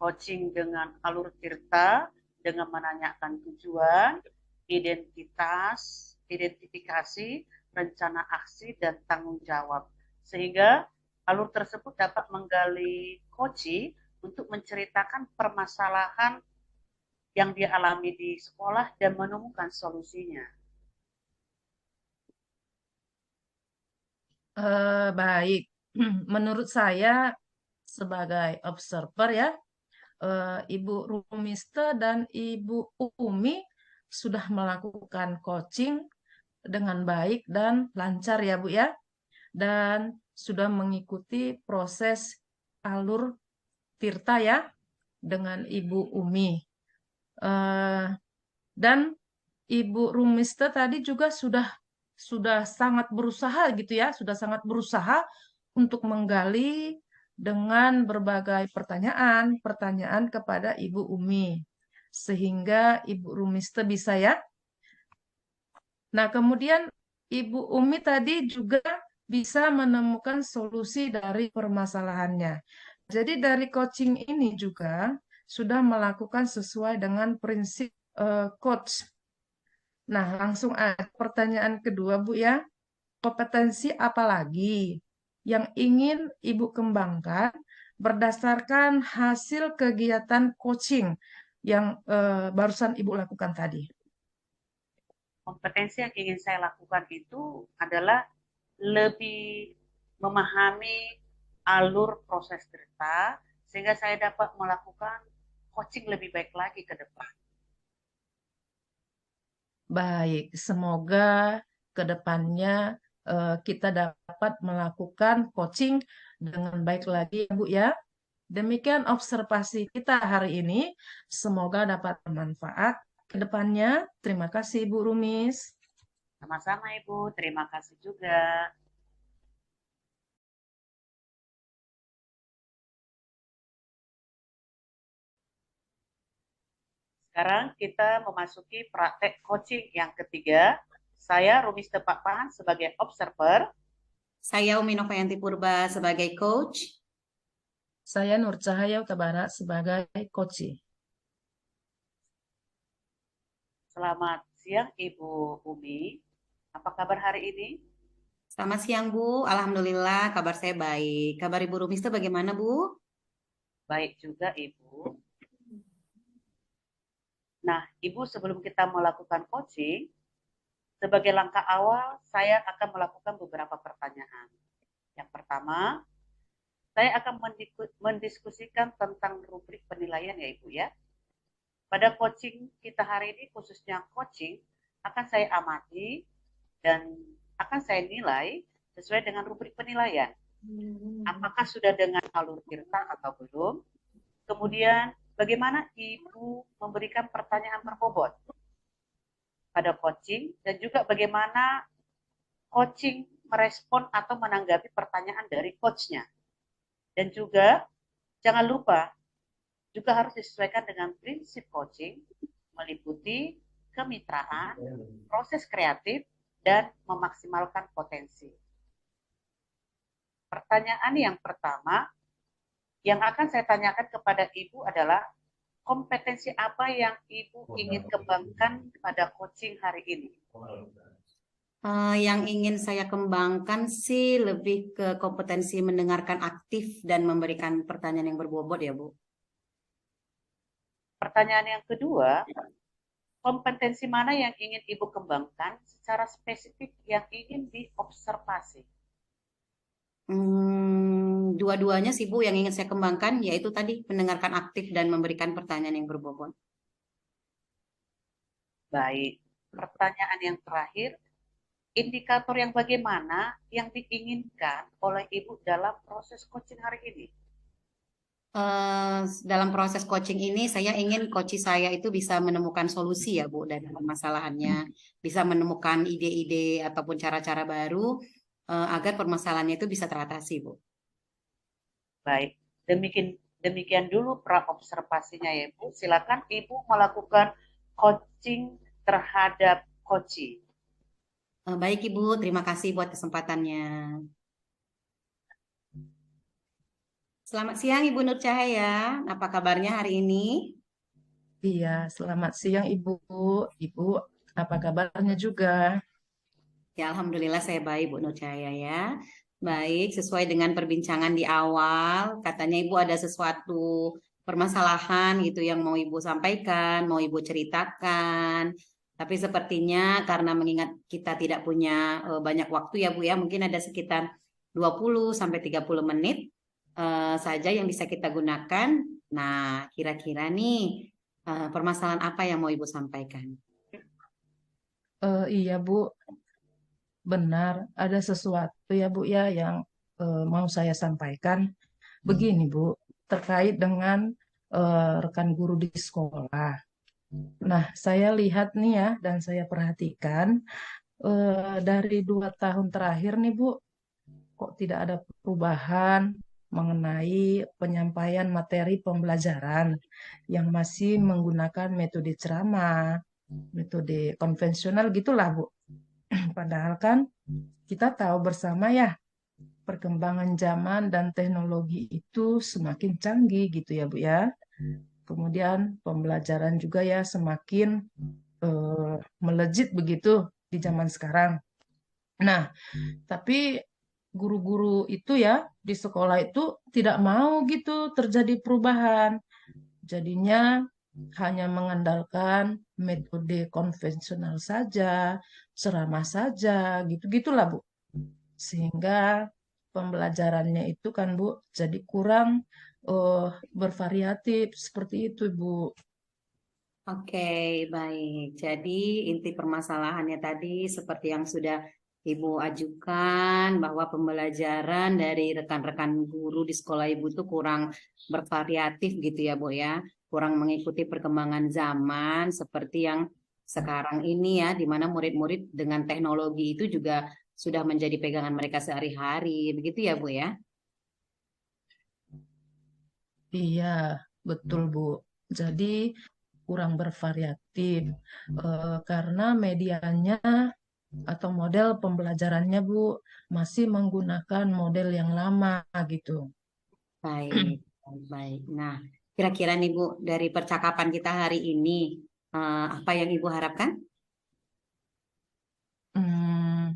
coaching dengan alur tirta, dengan menanyakan tujuan, identitas, identifikasi, rencana aksi, dan tanggung jawab. Sehingga alur tersebut dapat menggali coaching untuk menceritakan permasalahan yang dia alami di sekolah dan menemukan solusinya. Baik, menurut saya sebagai observer ya, Ibu Rumiste dan Ibu Umi sudah melakukan coaching dengan baik dan lancar ya Bu ya, dan sudah mengikuti proses alur Tirta ya dengan Ibu Umi. Eh, dan Ibu Rumiste tadi juga sudah sangat berusaha gitu ya, sudah sangat berusaha untuk menggali dengan berbagai pertanyaan kepada Ibu Umi sehingga Ibu Rumiste bisa ya. Nah, kemudian Ibu Umi tadi juga bisa menemukan solusi dari permasalahannya. Jadi dari coaching ini juga sudah melakukan sesuai dengan prinsip coach. Nah, langsung aja pertanyaan kedua, Bu ya. Kompetensi apa lagi yang ingin Ibu kembangkan berdasarkan hasil kegiatan coaching yang barusan Ibu lakukan tadi? Kompetensi yang ingin saya lakukan itu adalah lebih memahami alur proses cerita sehingga saya dapat melakukan coaching lebih baik lagi ke depan. Baik, semoga ke depannya kita dapat melakukan coaching dengan baik lagi ya Bu ya. Demikian observasi kita hari ini. Semoga dapat bermanfaat ke depannya. Terima kasih Bu Rumis. Sama-sama Ibu, terima kasih juga. Sekarang kita memasuki praktek coaching yang ketiga. Saya Rumis Tepapan sebagai observer. Saya Umi Novayanti Purba sebagai coach. Saya Nur Cahaya Utabara sebagai coach. Selamat siang Ibu Umi. Apa kabar hari ini? Selamat siang Bu, Alhamdulillah kabar saya baik. Kabar Ibu Rumis itu bagaimana Bu? Baik juga Ibu. Nah, Ibu sebelum kita melakukan coaching, sebagai langkah awal saya akan melakukan beberapa pertanyaan. Yang pertama, saya akan mendiskusikan tentang rubrik penilaian ya Ibu ya. Pada coaching kita hari ini, khususnya coaching, akan saya amati dan akan saya nilai sesuai dengan rubrik penilaian. Apakah sudah dengan alur cerita atau belum? Kemudian, bagaimana Ibu memberikan pertanyaan berbobot pada coaching, dan juga bagaimana coaching merespon atau menanggapi pertanyaan dari coachnya. Dan juga, jangan lupa, juga harus disesuaikan dengan prinsip coaching, meliputi kemitraan, proses kreatif, dan memaksimalkan potensi. Pertanyaan yang pertama, yang akan saya tanyakan kepada Ibu adalah, kompetensi apa yang Ibu ingin kembangkan pada coaching hari ini? Yang ingin saya kembangkan sih lebih ke kompetensi mendengarkan aktif dan memberikan pertanyaan yang berbobot ya Bu. Pertanyaan yang kedua, kompetensi mana yang ingin Ibu kembangkan secara spesifik yang ingin diobservasi? Dua-duanya sih Bu yang ingin saya kembangkan yaitu tadi mendengarkan aktif dan memberikan pertanyaan yang berbobot. Baik, pertanyaan yang terakhir, indikator yang bagaimana yang diinginkan oleh Ibu dalam proses coaching hari ini? Dalam proses coaching ini saya ingin coach saya itu bisa menemukan solusi ya Bu dari permasalahannya, bisa menemukan ide-ide ataupun cara-cara baru agar permasalahannya itu bisa teratasi Bu. Baik, demikian dulu pra-observasinya ya Ibu. Silakan Ibu melakukan coaching terhadap coaching. Baik Ibu, terima kasih buat kesempatannya. Selamat siang Ibu Nur Cahaya, apa kabarnya hari ini? Iya, selamat siang Ibu. Ibu, apa kabarnya juga? Ya, Alhamdulillah saya baik, Bu Nur Cahaya ya. Baik, sesuai dengan perbincangan di awal, katanya Ibu ada sesuatu permasalahan gitu yang mau Ibu sampaikan, mau Ibu ceritakan. Tapi sepertinya karena mengingat kita tidak punya banyak waktu ya Bu ya, mungkin ada sekitar 20 sampai 30 menit saja yang bisa kita gunakan. Nah, kira-kira nih permasalahan apa yang mau Ibu sampaikan? Iya Bu, benar ada sesuatu ya Bu ya yang mau saya sampaikan. Begini Bu, terkait dengan rekan guru di sekolah. Nah, saya lihat nih ya dan saya perhatikan dari 2 tahun terakhir nih Bu, kok tidak ada perubahan mengenai penyampaian materi pembelajaran yang masih menggunakan metode ceramah, metode konvensional gitulah Bu. Padahal kan kita tahu bersama ya perkembangan zaman dan teknologi itu semakin canggih gitu ya Bu ya. Kemudian pembelajaran juga ya semakin melejit begitu di zaman sekarang. Nah, tapi guru-guru itu ya di sekolah itu tidak mau gitu terjadi perubahan. Jadinya hanya mengandalkan metode konvensional saja, ceramah saja, gitu-gitulah Bu. Sehingga pembelajarannya itu kan Bu jadi kurang bervariatif seperti itu Bu. Oke, baik. Jadi inti permasalahannya tadi seperti yang sudah Ibu ajukan bahwa pembelajaran dari rekan-rekan guru di sekolah Ibu itu kurang bervariatif gitu ya, Bu ya. Kurang mengikuti perkembangan zaman seperti yang sekarang ini ya, di mana murid-murid dengan teknologi itu juga sudah menjadi pegangan mereka sehari-hari. Begitu ya, Bu ya? Iya, betul Bu. Jadi kurang bervariatif karena medianya atau model pembelajarannya Bu masih menggunakan model yang lama gitu. Baik, baik, baik. Nah, kira-kira nih Bu, dari percakapan kita hari ini, apa yang Ibu harapkan? Hmm,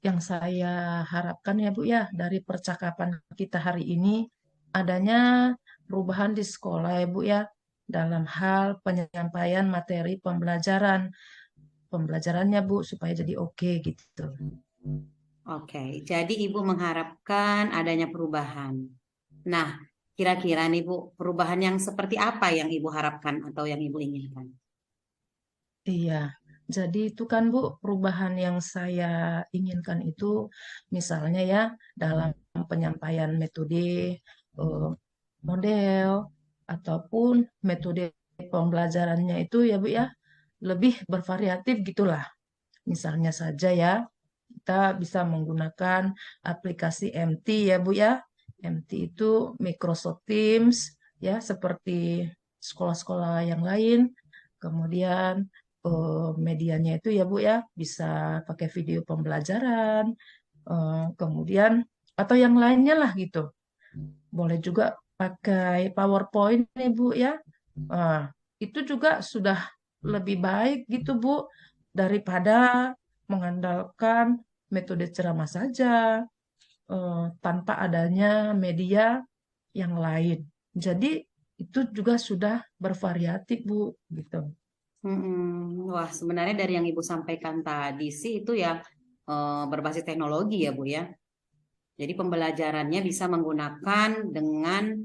yang saya harapkan ya Bu ya dari percakapan kita hari ini adanya perubahan di sekolah ya Bu ya dalam hal penyampaian materi pembelajarannya Bu supaya jadi oke gitu. Oke, jadi Ibu mengharapkan adanya perubahan. Nah, kira-kira nih Bu, perubahan yang seperti apa yang Ibu harapkan atau yang Ibu inginkan? Iya, jadi itu kan Bu, perubahan yang saya inginkan itu misalnya ya dalam penyampaian metode, eh, model, ataupun metode pembelajarannya itu ya Bu ya, lebih bervariatif gitulah. Misalnya saja ya, kita bisa menggunakan aplikasi MT ya Bu ya. MT itu Microsoft Teams ya, seperti sekolah-sekolah yang lain. Kemudian medianya itu ya Bu ya, bisa pakai video pembelajaran, kemudian atau yang lainnya lah gitu. Boleh juga pakai PowerPoint nih Bu ya. Nah, itu juga sudah lebih baik gitu Bu daripada mengandalkan metode ceramah saja tanpa adanya media yang lain. Jadi itu juga sudah bervariatif Bu gitu. Wah, sebenarnya dari yang Ibu sampaikan tadi sih itu ya berbasis teknologi ya Bu ya. Jadi pembelajarannya bisa menggunakan dengan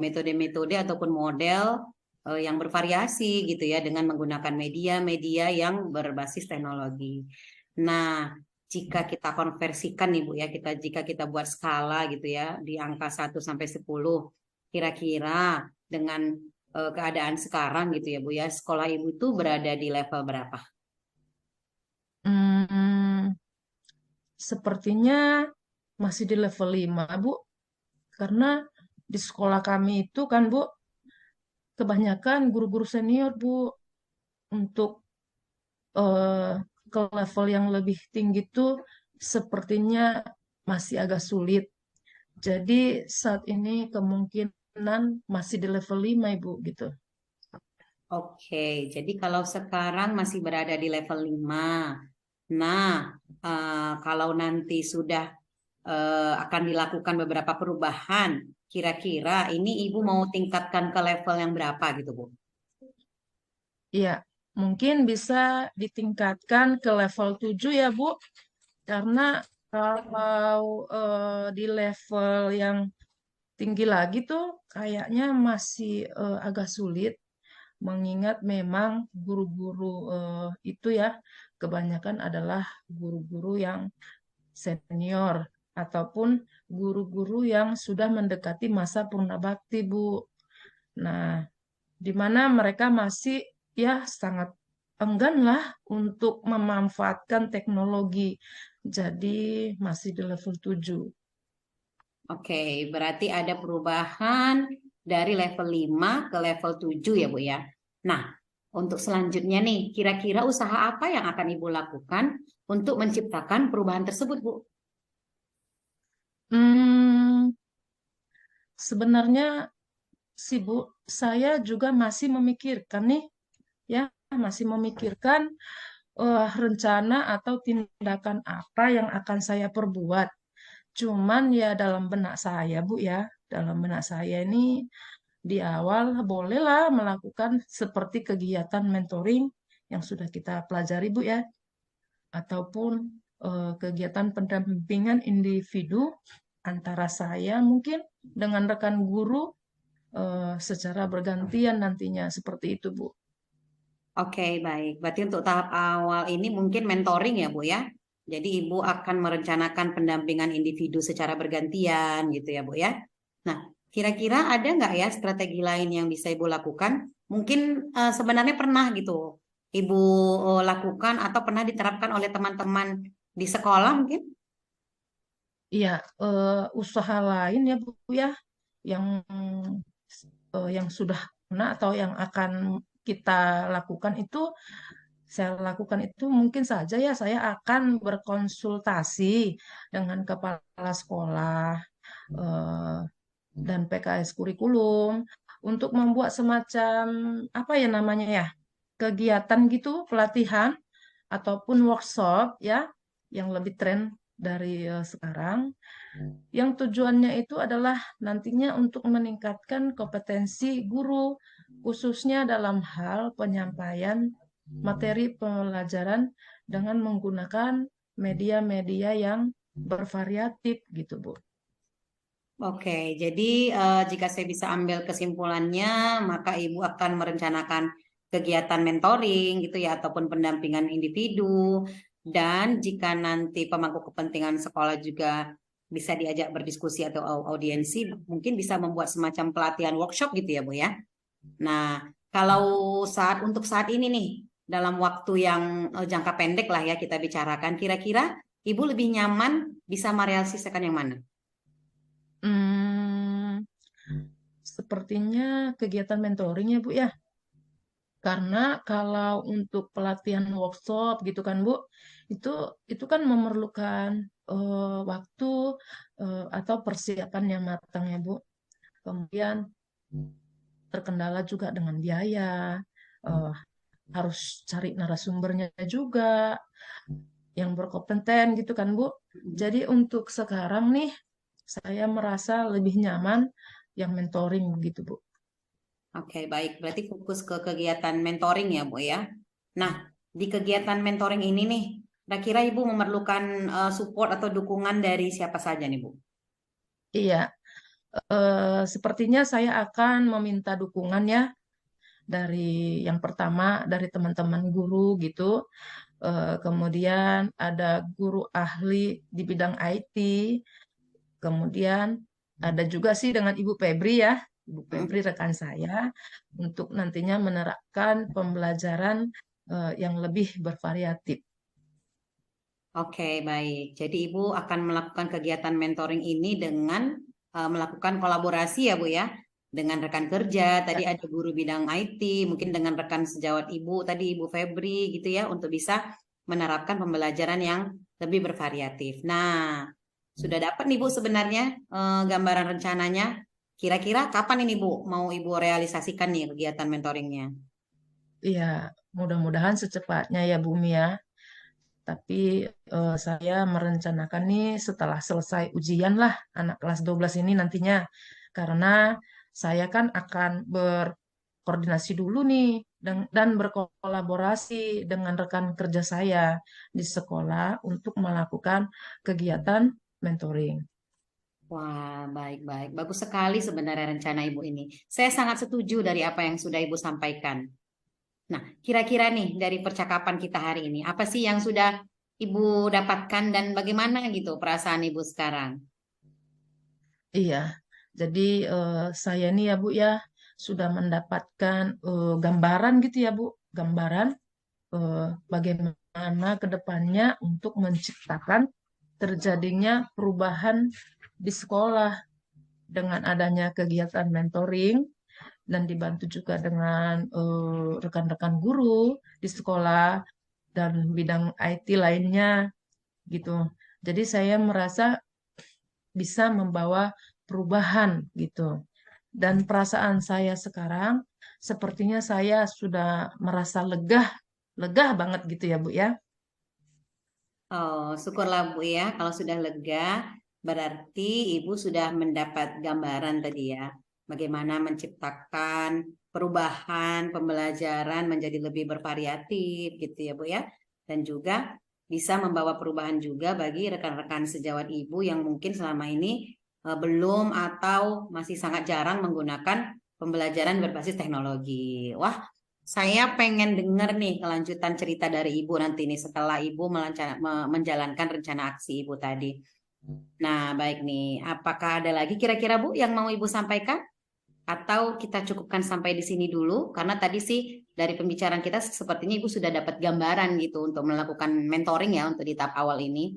metode-metode ataupun model yang bervariasi gitu ya dengan menggunakan media-media yang berbasis teknologi. Nah, jika kita konversikan nih Bu ya, jika kita buat skala gitu ya di angka 1 sampai 10, kira-kira dengan keadaan sekarang gitu ya Bu ya, sekolah Ibu itu berada di level berapa? Hmm, sepertinya masih di level 5 Bu, karena di sekolah kami itu kan Bu, kebanyakan guru-guru senior Bu, untuk eh, ke level yang lebih tinggi tuh sepertinya masih agak sulit. Jadi saat ini kemungkinan masih di level 5 Ibu gitu. Oke, jadi kalau sekarang masih berada di level 5. Nah, kalau nanti sudah akan dilakukan beberapa perubahan, kira-kira ini Ibu mau tingkatkan ke level yang berapa gitu, Bu? Iya, mungkin bisa ditingkatkan ke level 7 ya Bu, karena kalau di level yang tinggi lagi tuh kayaknya masih agak sulit mengingat memang guru-guru itu ya kebanyakan adalah guru-guru yang senior ataupun guru-guru yang sudah mendekati masa purna bakti, Bu. Nah, di mana mereka masih ya sangat enggan lah untuk memanfaatkan teknologi. Jadi masih di level 7. Oke, berarti ada perubahan dari level 5 ke level 7 ya, Bu ya. Nah, untuk selanjutnya nih, kira-kira usaha apa yang akan Ibu lakukan untuk menciptakan perubahan tersebut, Bu? Hmm, sebenarnya sih Bu, saya juga masih memikirkan nih ya, masih memikirkan rencana atau tindakan apa yang akan saya perbuat. Cuman ya dalam benak saya, Bu ya, dalam benak saya ini di awal bolehlah melakukan seperti kegiatan mentoring yang sudah kita pelajari, Bu ya, ataupun kegiatan pendampingan individu antara saya mungkin dengan rekan guru secara bergantian nantinya seperti itu, Bu. Oke, baik. Berarti untuk tahap awal ini mungkin mentoring ya, Bu ya. Jadi Ibu akan merencanakan pendampingan individu secara bergantian gitu ya, Bu ya. Nah, kira-kira ada nggak ya strategi lain yang bisa Ibu lakukan? Mungkin sebenarnya pernah gitu Ibu lakukan atau pernah diterapkan oleh teman-teman di sekolah mungkin? Iya, usaha lain ya Bu ya, yang yang sudah pernah atau yang akan kita lakukan itu, saya lakukan itu mungkin saja ya saya akan berkonsultasi dengan kepala sekolah eh, dan PKS kurikulum untuk membuat semacam apa ya namanya ya, kegiatan gitu, pelatihan ataupun workshop ya yang lebih tren dari sekarang, yang tujuannya itu adalah nantinya untuk meningkatkan kompetensi guru khususnya dalam hal penyampaian materi pelajaran dengan menggunakan media-media yang bervariatif gitu, Bu. Oke, jadi jika saya bisa ambil kesimpulannya, maka Ibu akan merencanakan kegiatan mentoring gitu ya, ataupun pendampingan individu. Dan jika nanti pemangku kepentingan sekolah juga bisa diajak berdiskusi atau audiensi, mungkin bisa membuat semacam pelatihan workshop gitu ya, Bu ya. Nah, kalau untuk saat ini nih, dalam waktu yang jangka pendek lah ya kita bicarakan, kira-kira Ibu lebih nyaman bisa merealisasikan yang mana? Hmm, sepertinya kegiatan mentoring ya, Bu ya. Karena kalau untuk pelatihan workshop gitu kan Bu, itu itu kan memerlukan waktu atau persiapan yang matang ya Bu. Kemudian terkendala juga dengan biaya, eh, harus cari narasumbernya juga yang berkompeten gitu kan Bu. Jadi untuk sekarang nih saya merasa lebih nyaman yang mentoring gitu Bu. Oke, baik. Berarti fokus ke kegiatan mentoring ya, Bu ya. Nah, di kegiatan mentoring ini nih, kira-kira Ibu memerlukan support atau dukungan dari siapa saja nih, Bu? Iya, sepertinya saya akan meminta dukungan ya dari yang pertama dari teman-teman guru gitu. Kemudian ada guru ahli di bidang IT. Kemudian ada juga sih dengan Ibu Febri ya. Ibu Febri Mm. rekan saya untuk nantinya menerapkan pembelajaran yang lebih bervariatif. Oke, baik. Jadi Ibu akan melakukan kegiatan mentoring ini dengan melakukan kolaborasi ya, Bu ya, dengan rekan kerja. Tadi Ya, ada guru bidang IT, mungkin dengan rekan sejawat Ibu, tadi Ibu Febri gitu ya, untuk bisa menerapkan pembelajaran yang lebih bervariatif. Nah, sudah dapat nih Bu sebenarnya gambaran rencananya. Kira-kira kapan ini Bu mau Ibu realisasikan nih kegiatan mentoringnya? iya, mudah-mudahan secepatnya ya Bumi ya. Tapi saya merencanakan nih setelah selesai ujian lah anak kelas 12 ini nantinya. Karena saya kan akan berkoordinasi dulu nih dan berkolaborasi dengan rekan kerja saya di sekolah untuk melakukan kegiatan mentoring. Wah, baik-baik. Bagus sekali sebenarnya rencana Ibu ini. Saya sangat setuju dari apa yang sudah Ibu sampaikan. Nah, kira-kira nih dari percakapan kita hari ini, apa sih yang sudah Ibu dapatkan dan bagaimana gitu perasaan Ibu sekarang? Iya, jadi saya nih ya Bu ya sudah mendapatkan gambaran gitu ya Bu, gambaran eh, bagaimana ke depannya untuk menciptakan terjadinya perubahan di sekolah dengan adanya kegiatan mentoring dan dibantu juga dengan rekan-rekan guru di sekolah dan bidang IT lainnya gitu. Jadi saya merasa bisa membawa perubahan gitu. Dan perasaan saya sekarang sepertinya saya sudah merasa lega banget gitu ya Bu ya. Oh, syukurlah Bu ya, kalau sudah lega, berarti Ibu sudah mendapat gambaran tadi ya, bagaimana menciptakan perubahan pembelajaran menjadi lebih bervariatif gitu ya Bu ya, dan juga bisa membawa perubahan juga bagi rekan-rekan sejawat Ibu yang mungkin selama ini belum atau masih sangat jarang menggunakan pembelajaran berbasis teknologi. Wah, saya pengen denger nih kelanjutan cerita dari Ibu nanti nih setelah Ibu menjalankan rencana aksi Ibu tadi. Nah, baik nih. Apakah ada lagi kira-kira Bu yang mau Ibu sampaikan? Atau kita cukupkan sampai di sini dulu? Karena tadi sih dari pembicaraan kita sepertinya Ibu sudah dapat gambaran gitu untuk melakukan mentoring ya untuk di tahap awal ini.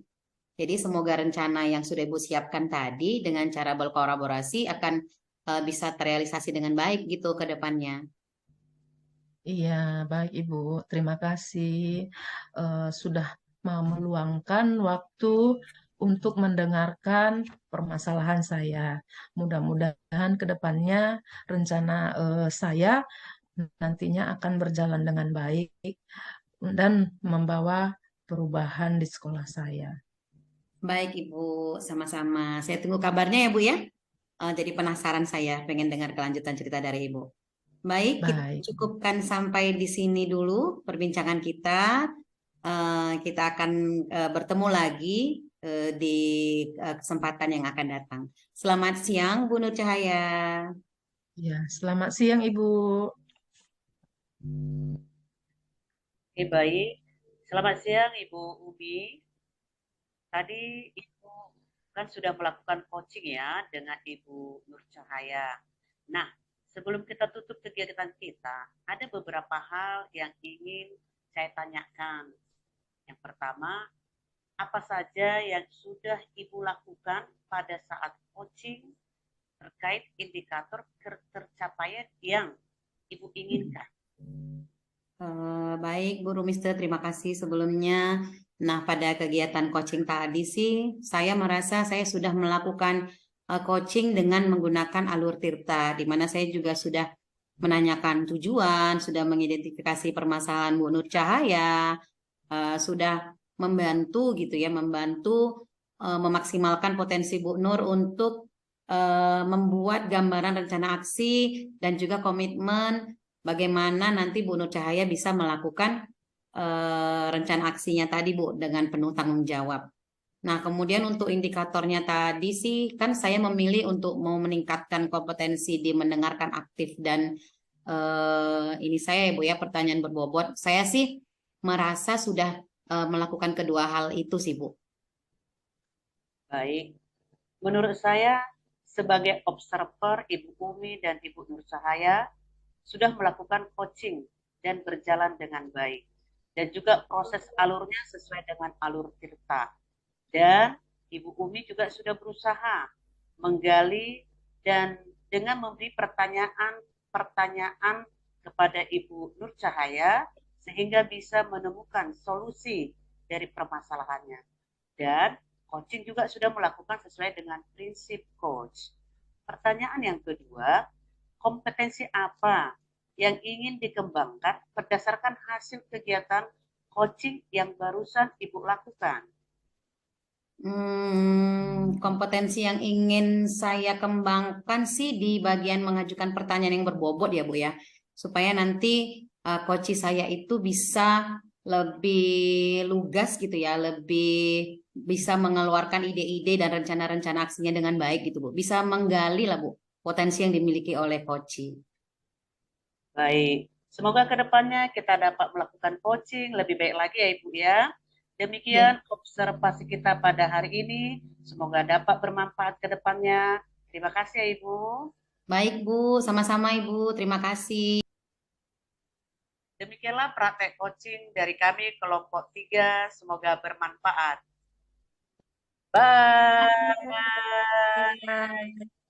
Jadi semoga rencana yang sudah Ibu siapkan tadi dengan cara berkolaborasi akan bisa terrealisasi dengan baik gitu ke depannya. Iya, baik Ibu. Terima kasih sudah mau meluangkan waktu untuk mendengarkan permasalahan saya. Mudah-mudahan ke depannya rencana saya nantinya akan berjalan dengan baik dan membawa perubahan di sekolah saya. Baik Ibu, sama-sama. Saya tunggu kabarnya ya Bu ya. Jadi penasaran saya pengen dengar kelanjutan cerita dari Ibu. Baik, kita Baik, cukupkan sampai di sini dulu perbincangan kita. Kita akan bertemu lagi di kesempatan yang akan datang. Selamat siang, Bu Nur Cahaya. ya. Selamat siang Ibu. Oke, baik. Selamat siang Ibu Umi. Tadi Ibu kan sudah melakukan coaching ya dengan Ibu Nur Cahaya. Nah, sebelum kita tutup kegiatan kita, ada beberapa hal yang ingin saya tanyakan. Yang pertama, apa saja yang sudah Ibu lakukan pada saat coaching terkait indikator tercapaian yang Ibu inginkan? Baik, Bu Rumister, terima kasih sebelumnya. Nah, pada kegiatan coaching tadi sih, saya merasa saya sudah melakukan coaching dengan menggunakan alur Tirta, di mana saya juga sudah menanyakan tujuan, sudah mengidentifikasi permasalahan Bu Nur Cahaya, sudah membantu gitu ya, membantu memaksimalkan potensi Bu Nur untuk membuat gambaran rencana aksi dan juga komitmen bagaimana nanti Bu Nur Cahaya bisa melakukan rencana aksinya tadi Bu dengan penuh tanggung jawab. Nah, kemudian untuk indikatornya tadi sih kan saya memilih untuk mau meningkatkan kompetensi di mendengarkan aktif dan ini saya ya Bu ya pertanyaan berbobot. Saya sih merasa sudah melakukan kedua hal itu sih Bu. Baik, menurut saya sebagai observer Ibu Umi dan Ibu Nur Cahaya sudah melakukan coaching dan berjalan dengan baik. Dan juga proses alurnya sesuai dengan alur Tirta. Dan Ibu Umi juga sudah berusaha menggali dan dengan memberi pertanyaan kepada Ibu Nur Cahaya sehingga bisa menemukan solusi dari permasalahannya. Dan coaching juga sudah melakukan sesuai dengan prinsip coach. Pertanyaan yang kedua, kompetensi apa yang ingin dikembangkan berdasarkan hasil kegiatan coaching yang barusan Ibu lakukan? Kompetensi yang ingin saya kembangkan sih di bagian mengajukan pertanyaan yang berbobot ya Bu ya, supaya nanti coach saya itu bisa lebih lugas gitu ya, lebih bisa mengeluarkan ide-ide dan rencana-rencana aksinya dengan baik gitu Bu, bisa menggali lah Bu potensi yang dimiliki oleh coach. Baik, semoga kedepannya kita dapat melakukan coaching lebih baik lagi ya Ibu ya. Demikian Ya, observasi kita pada hari ini. Semoga dapat bermanfaat ke depannya. Terima kasih ya Ibu. baik Bu, sama-sama Ibu, terima kasih. Demikianlah praktek coaching dari kami kelompok 3. Semoga bermanfaat. Bye. Bye.